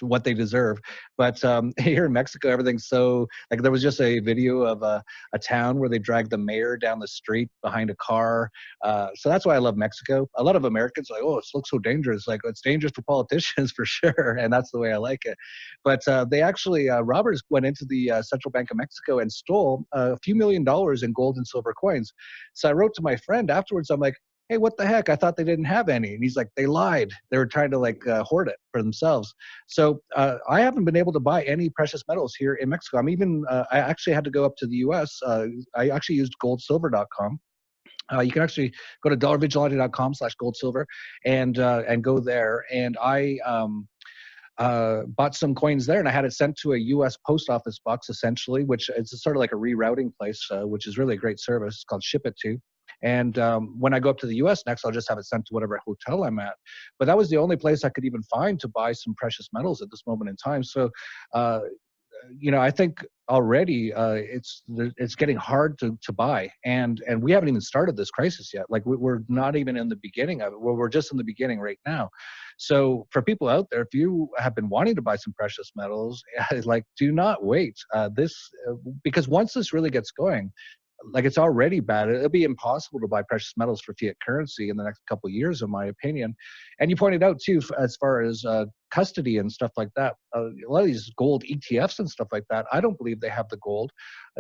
Speaker 4: what they deserve. But here in Mexico, everything's so, like, there was just a video of a town where they dragged the mayor down the street behind a car. So that's why I love Mexico. A lot of Americans are like, oh, it looks so dangerous. Like, it's dangerous for politicians for sure. And that's the way I like it. But they actually, robbers went into the Central Bank of Mexico and stole a few $1 million in gold and silver coins. So I wrote to my friend afterwards, I'm like, hey, what the heck? I thought they didn't have any. And he's like, they lied. They were trying to hoard it for themselves. So I haven't been able to buy any precious metals here in Mexico. I'm even, I actually had to go up to the US. I actually used goldsilver.com. You can actually go to dollarvigilante.com/goldsilver and go there. And I bought some coins there, and I had it sent to a U.S. post office box, essentially, which is sort of like a rerouting place, which is really a great service. It's called Ship It To. And when I go up to the U.S. next, I'll just have it sent to whatever hotel I'm at. But that was the only place I could even find to buy some precious metals at this moment in time. So, I think already it's getting hard to buy, and we haven't even started this crisis yet. Like, we're not even in the beginning of it. We're just in the beginning right now. So for people out there, if you have been wanting to buy some precious metals, like, do not wait. Because once this really gets going, like, it's already bad. It'll be impossible to buy precious metals for fiat currency in the next couple of years, in my opinion. And you pointed out too, as far as custody and stuff like that, a lot of these gold ETFs and stuff like that, I don't believe they have the gold.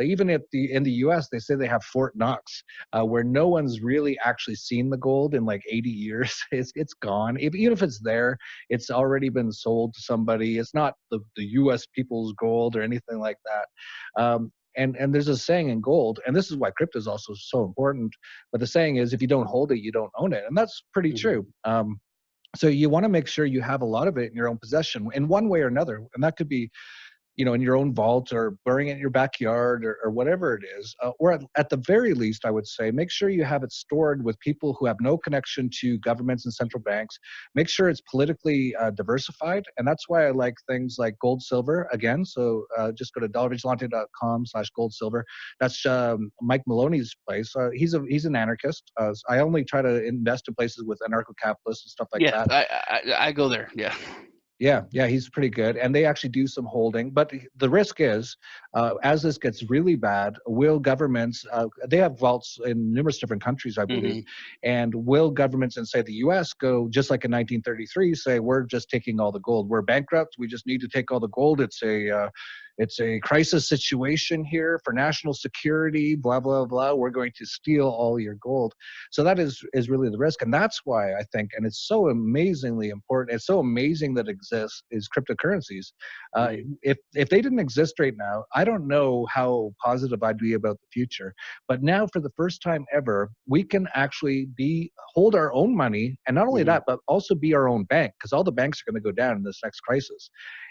Speaker 4: Even in the US, they say they have Fort Knox, where no one's really actually seen the gold in like 80 years. It's gone. Even if it's there, it's already been sold to somebody. It's not the US people's gold or anything like that. And there's a saying in gold, and this is why crypto is also so important, but the saying is, if you don't hold it, you don't own it. And that's pretty true. So you want to make sure you have a lot of it in your own possession in one way or another. And that could be, in your own vault or burying it in your backyard or whatever it is. Or at the very least, I would say, make sure you have it stored with people who have no connection to governments and central banks. Make sure it's politically diversified. And that's why I like things like gold, silver, again. So just go to dollarvigilante.com/gold, silver. That's Mike Maloney's place. He's an anarchist. I only try to invest in places with anarcho-capitalists and stuff like
Speaker 3: Yeah,
Speaker 4: that.
Speaker 3: I go there. Yeah.
Speaker 4: Yeah, he's pretty good, and they actually do some holding. But the risk is, as this gets really bad, will governments? They have vaults in numerous different countries, I believe, and will governments, and say the U.S., go just like in 1933, say we're just taking all the gold. We're bankrupt. We just need to take all the gold. It's a crisis situation here for national security. Blah blah blah. We're going to steal all your gold. So that is really the risk, and that's why I think, and it's so amazingly important. It's so amazing that it exists, is cryptocurrencies. If they didn't exist right now, I don't know how positive I'd be about the future. But now, for the first time ever, we can actually hold our own money, and not only that, but also be our own bank, because all the banks are going to go down in this next crisis.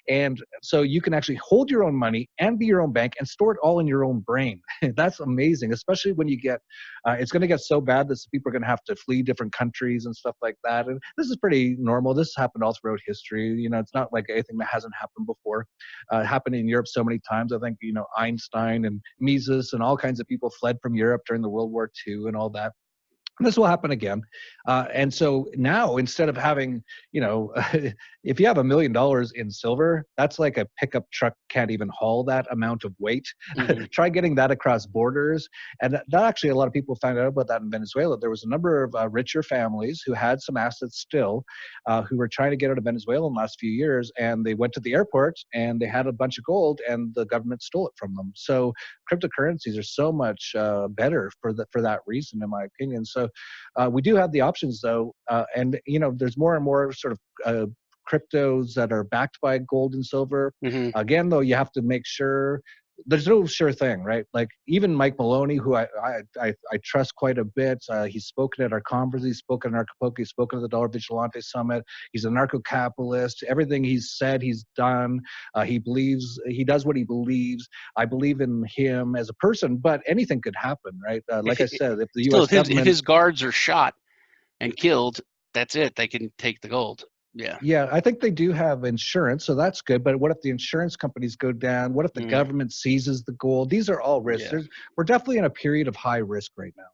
Speaker 4: And so you can actually hold your own money and be your own bank and store it all in your own brain. That's amazing, especially when you get, it's going to get so bad that people are going to have to flee different countries and stuff like that. And this is pretty normal. This has happened all throughout history. It's not like anything that hasn't happened before. It happened in Europe so many times. I think, Einstein and Mises and all kinds of people fled from Europe during the World War II and all that. This will happen again. And so now, instead of having, if you have $1 million in silver, that's like a pickup truck can't even haul that amount of weight. Try getting that across borders. And that actually, a lot of people found out about that in Venezuela. There was a number of richer families who had some assets still, who were trying to get out of Venezuela in the last few years. And they went to the airport and they had a bunch of gold, and the government stole it from them. So cryptocurrencies are so much better for that reason, in my opinion. So we do have the options, though, and there's more and more sort of cryptos that are backed by gold and silver. Again, though, you have to make sure. There's no sure thing, right? Like even Mike Maloney, who I trust quite a bit. He's spoken at our conference. He's spoken at Acapulco. He's spoken at the Dollar Vigilante Summit. He's a narco-capitalist. Everything he's said, he's done. He does what he believes. I believe in him as a person, but anything could happen, right? Like I said, if the U.S. government,
Speaker 3: if his guards are shot and killed, that's it. They can take the gold.
Speaker 4: Yeah, I think they do have insurance, so that's good. But what if the insurance companies go down? What if the government seizes the gold? These are all risks. We're definitely in a period of high risk right
Speaker 3: now.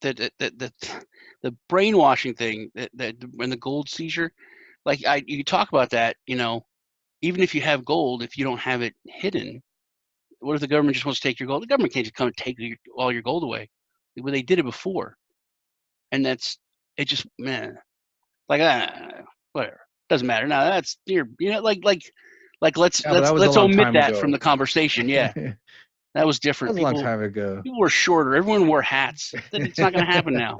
Speaker 3: The brainwashing thing, when the gold seizure, like you talk about that, even if you have gold, if you don't have it hidden, what if the government just wants to take your gold? The government can't just come and take all your gold away. Well, they did it before, and it just, man, like whatever, doesn't matter. Now that's let's omit that from the conversation. Yeah, that was different.
Speaker 4: That was a long time ago.
Speaker 3: People were shorter. Everyone wore hats. It's not going to happen now.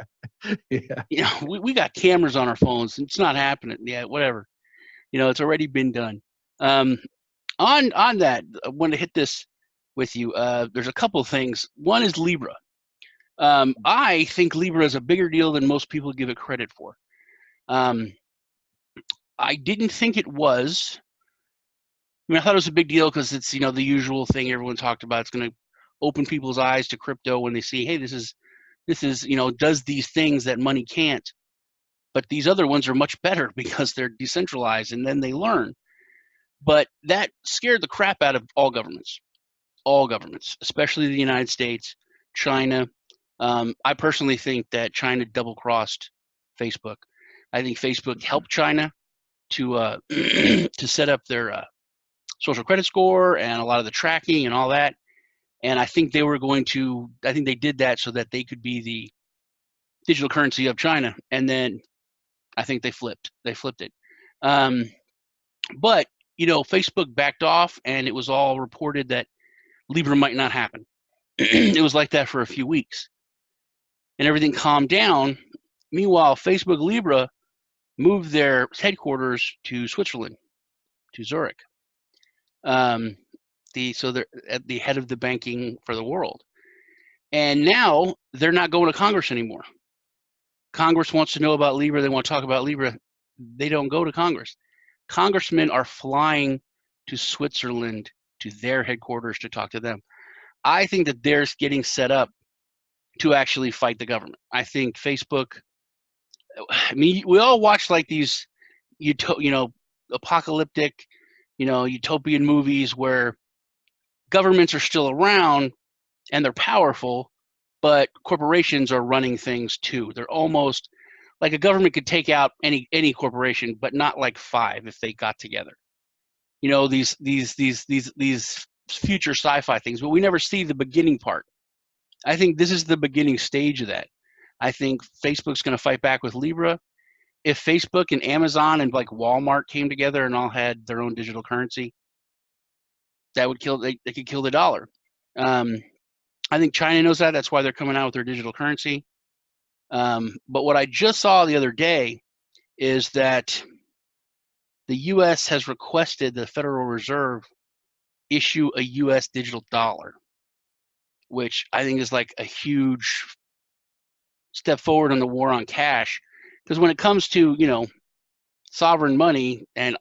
Speaker 3: We got cameras on our phones. It's not happening. Yeah, whatever. It's already been done. On that, I want to hit this with you. There's a couple of things. One is Libra. I think Libra is a bigger deal than most people give it credit for. I didn't think it was. I thought it was a big deal because it's, the usual thing everyone talked about. It's going to open people's eyes to crypto when they see, hey, this is, does these things that money can't. But these other ones are much better because they're decentralized, and then they learn. But that scared the crap out of all governments, especially the United States, China. I personally think that China double-crossed Facebook. I think Facebook helped China to to set up their social credit score and a lot of the tracking and all that. And I think they did that so that they could be the digital currency of China. And then I think they flipped it. But, Facebook backed off, and it was all reported that Libra might not happen. It was like that for a few weeks. And everything calmed down. Meanwhile, Facebook Libra moved their headquarters to Switzerland, to Zurich. So they're at the head of the banking for the world. And now they're not going to Congress anymore. Congress wants to know about Libra. They want to talk about Libra. They don't go to Congress. congressmen are flying to Switzerland to their headquarters to talk to them. I think that they're getting set up to actually fight the government. I think Facebook, I mean, we all watch like these, apocalyptic, utopian movies where governments are still around and they're powerful, but corporations are running things too. They're almost like a government could take out any corporation, but not like 5 if they got together. These future sci-fi things, but we never see the beginning part. I think this is the beginning stage of that. I think Facebook's going to fight back with Libra. If Facebook and Amazon and like Walmart came together and all had their own digital currency, that would kill. They could kill the dollar. I think China knows that. That's why they're coming out with their digital currency. But what I just saw the other day is that the U.S. has requested the Federal Reserve issue a U.S. digital dollar, which I think is like a huge step forward on the war on cash. Because when it comes to sovereign money and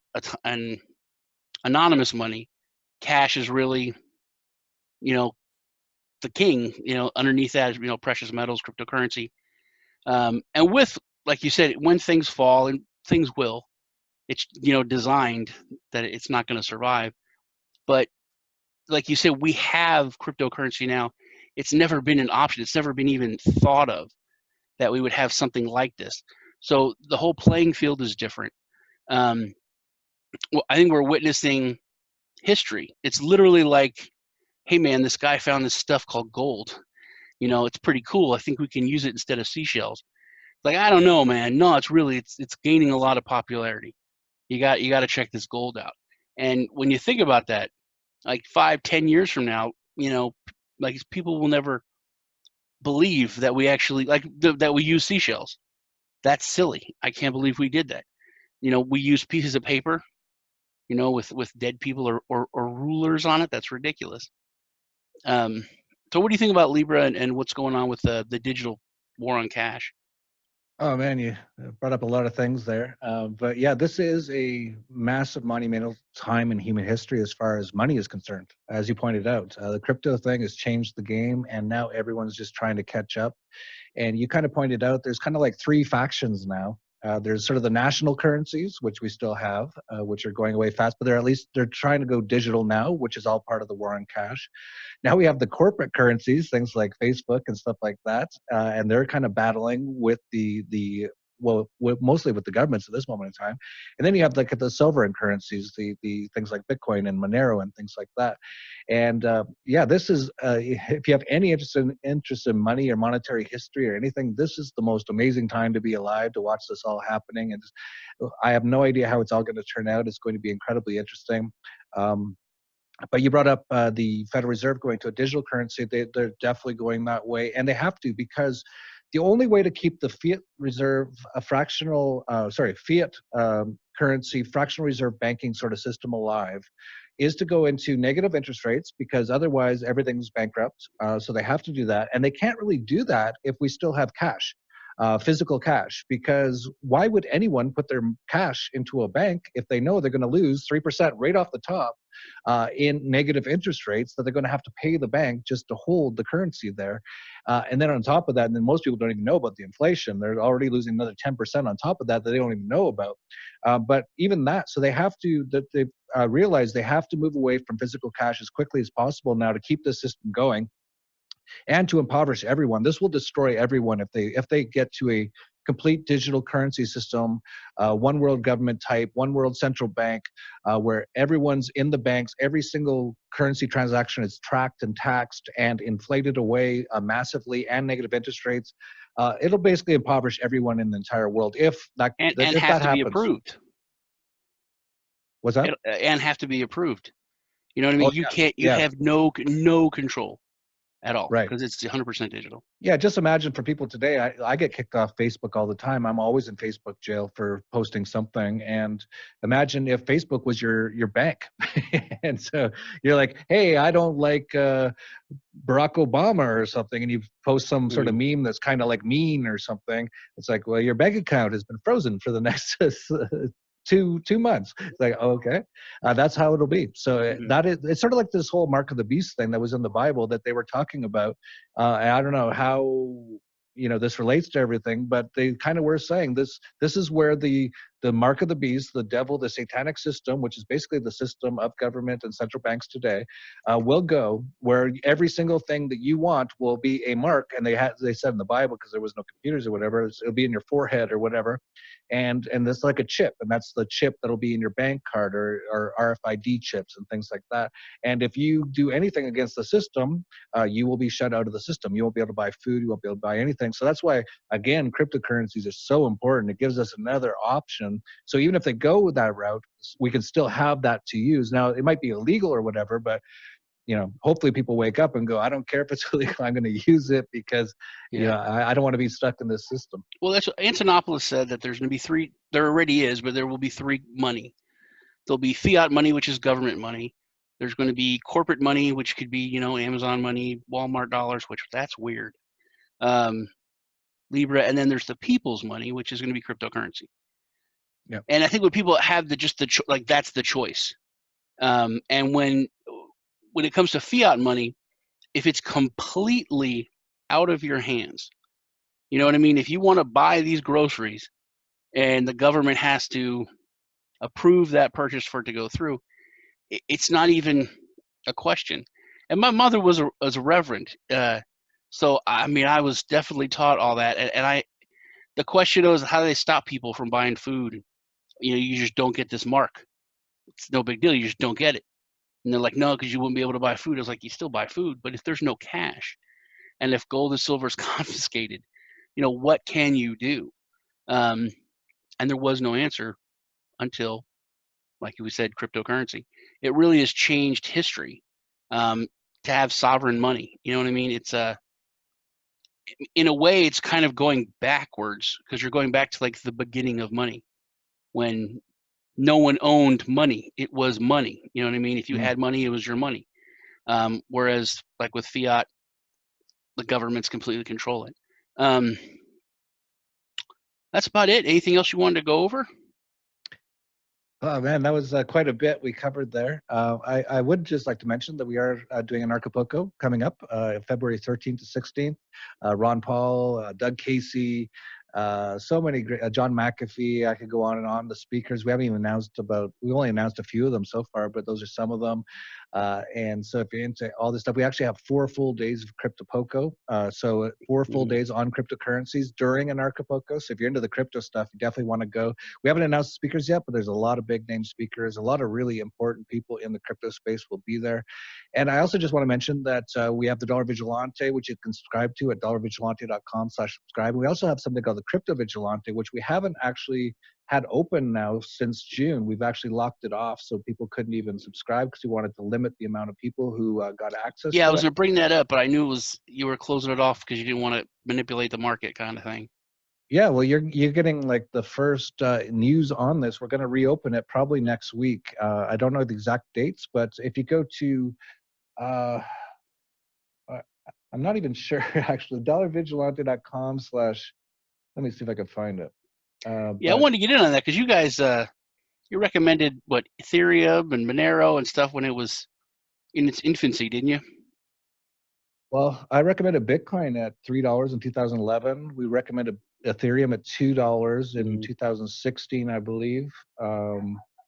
Speaker 3: anonymous money, cash is really the king. Underneath that is precious metals, cryptocurrency, and with, like you said, when things fall, and things will, it's designed that it's not going to survive. But like you said, we have cryptocurrency now. It's never been an option. It's never been even thought of that we would have something like this. So the whole playing field is different. Well, I think we're witnessing history. It's literally like, hey man, this guy found this stuff called gold. It's pretty cool. I think we can use it instead of seashells. Like, I don't know, man. No, it's gaining a lot of popularity. You got to check this gold out. And when you think about that, like 5-10 years from now, like people will never believe that we actually that we use seashells. That's silly. I can't believe we did that. We use pieces of paper, with dead people or rulers on it. That's ridiculous. So what do you think about Libra and what's going on with the digital war on cash?
Speaker 4: Oh man, you brought up a lot of things there. But yeah, this is a massive monumental time in human history as far as money is concerned. As you pointed out, the crypto thing has changed the game, and now everyone's just trying to catch up. And you kind of pointed out there's kind of like 3 factions now. There's sort of the national currencies, which we still have, which are going away fast, but they're trying to go digital now, which is all part of the war on cash. Now we have the corporate currencies, things like Facebook and stuff like that, and they're kind of battling with mostly with the governments at this moment in time. And then you have like the sovereign currencies, the things like Bitcoin and Monero and things like that. And yeah, this is if you have any interest in money or monetary history or anything, this is the most amazing time to be alive, to watch this all happening. And I have no idea how it's all going to turn out. It's going to be incredibly interesting. But you brought up the Federal Reserve going to a digital currency. They're definitely going that way, and they have to, because the only way to keep the fiat reserve, fiat currency, fractional reserve banking sort of system alive, is to go into negative interest rates, because otherwise everything's bankrupt. So they have to do that, and they can't really do that if we still have cash. Physical cash, because why would anyone put their cash into a bank if they know they're going to lose 3% right off the top in negative interest rates that they're going to have to pay the bank just to hold the currency there? And then on top of that, and then most people don't even know about the inflation. They're already losing another 10% on top of that they don't even know about. But even that, so they have to, they've realized they have to move away from physical cash as quickly as possible now to keep the system going, and to impoverish everyone. This will destroy everyone if they get to a complete digital currency system, one world government type, one world central bank, where everyone's in the banks, every single currency transaction is tracked and taxed and inflated away massively, and negative interest rates. It'll basically impoverish everyone in the entire world if that
Speaker 3: happens. Be approved.
Speaker 4: What's that?
Speaker 3: And have to be approved. You know what I mean? You have no control at all,
Speaker 4: right?
Speaker 3: Because it's 100% digital.
Speaker 4: Yeah, just imagine for people today, I get kicked off Facebook all the time. I'm always in Facebook jail for posting something. And imagine if Facebook was your bank. And so you're like, hey, I don't like Barack Obama or something, and you post some sort of meme that's kind of like mean or something. It's like, well, your bank account has been frozen for the next two months. It's like, okay, that's how it'll be. So that is, it's sort of like this whole mark of the beast thing that was in the Bible that they were talking about. And I don't know how, this relates to everything, but they kind of were saying this is where the mark of the beast, the devil, the satanic system, which is basically the system of government and central banks today, will go, where every single thing that you want will be a mark. And they said in the Bible, because there was no computers or whatever, it'll be in your forehead or whatever, and that's like a chip, and that's the chip that'll be in your bank card or RFID chips and things like that. And if you do anything against the system, you will be shut out of the system. You won't be able to buy food. You won't be able to buy anything. So that's why, again, cryptocurrencies are so important. It gives us another option. So even if they go that route, we can still have that to use. Now, it might be illegal or whatever, but hopefully people wake up and go, I don't care if it's illegal, I'm going to use it because I don't want to be stuck in this system.
Speaker 3: Well, that's what Antonopoulos said, that there's going to be three. There already is, but there will be three money. There'll be fiat money, which is government money. There's going to be corporate money, which could be, Amazon money, Walmart dollars, which that's weird. Libra, and then there's the people's money, which is going to be cryptocurrency.
Speaker 4: Yep.
Speaker 3: And I think when people have that's the choice. And when it comes to fiat money, if it's completely out of your hands, you know what I mean? If you want to buy these groceries and the government has to approve that purchase for it to go through, it's not even a question. And my mother was a reverend. So, I mean, I was definitely taught all that. And the question was, how do they stop people from buying food? You just don't get this mark. It's no big deal. You just don't get it. And they're like, no, because you wouldn't be able to buy food. I was like, you still buy food. But if there's no cash, and if gold and silver is confiscated, what can you do? And there was no answer until, like we said, cryptocurrency. It really has changed history to have sovereign money. You know what I mean? It's in a way, it's kind of going backwards, because you're going back to like the beginning of money, when no one owned money. It was money. You know what I mean? If you had money, it was your money. Whereas like with fiat, the governments completely control it. That's about it. Anything else you wanted to go over?
Speaker 4: Oh man, that was quite a bit we covered there. I would just like to mention that we are doing an Acapulco coming up February 13th to 16th. Ron Paul, Doug Casey, so many great, John McAfee. I could go on and on. The speakers, we haven't even we only announced a few of them so far, but those are some of them. And so if you're into all this stuff, we actually have 4 full days of Cryptopoco. So 4 full days on cryptocurrencies during an Acapulco. So if you're into the crypto stuff, you definitely want to go. We haven't announced speakers yet, but there's a lot of big name speakers. A lot of really important people in the crypto space will be there. And I also just want to mention that we have the Dollar Vigilante, which you can subscribe to at dollarvigilante.com/subscribe. We also have something called the Crypto Vigilante, which we haven't actually had open now since June. We've actually locked it off, so people couldn't even subscribe because we wanted to limit the amount of people who got access.
Speaker 3: Yeah,
Speaker 4: to
Speaker 3: I was going to bring that up, but I knew you were closing it off because you didn't want to manipulate the market, kind of thing.
Speaker 4: Yeah, well, you're getting like the first news on this. We're going to reopen it probably next week. I don't know the exact dates, but if you go to, I'm not even sure actually, dollarvigilante.com/ let me see if I can find it.
Speaker 3: Yeah, I wanted to get in on that because you guys, you recommended Ethereum and Monero and stuff when it was in its infancy, didn't you?
Speaker 4: Well, I recommended Bitcoin at $3 in 2011. We recommended Ethereum at $2 in 2016, I believe.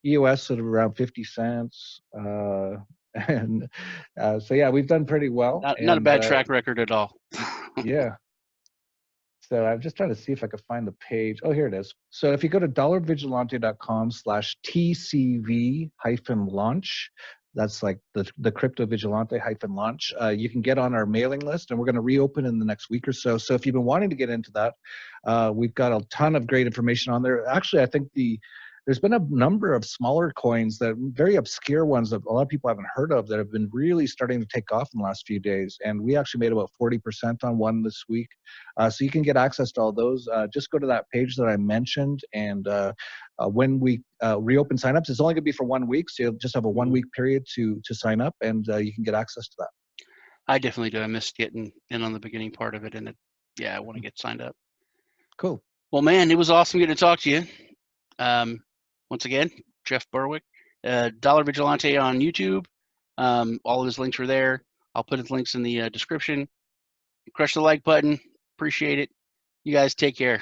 Speaker 4: EOS at around 50 cents. And so, yeah, we've done pretty well.
Speaker 3: Not a bad track record at all.
Speaker 4: Yeah. So I'm just trying to see if I can find the page. Oh, here it is. So if you go to dollarvigilante.com/TCV-launch, that's like the Crypto Vigilante-launch. You can get on our mailing list, and we're going to reopen in the next week or so. So if you've been wanting to get into that, we've got a ton of great information on there. Actually, I think there's been a number of smaller coins, that very obscure ones that a lot of people haven't heard of, that have been really starting to take off in the last few days. And we actually made about 40% on one this week. So you can get access to all those. Just go to that page that I mentioned. And when we reopen signups, it's only going to be for 1 week. So you'll just have a 1 week period to sign up, and you can get access to that.
Speaker 3: I definitely do. I missed getting in on the beginning part of it. And I want to get signed up.
Speaker 4: Cool.
Speaker 3: Well, man, it was awesome getting to talk to you. Once again, Jeff Berwick, Dollar Vigilante on YouTube. All of his links are there. I'll put his links in the description. Crush the like button. Appreciate it. You guys take care.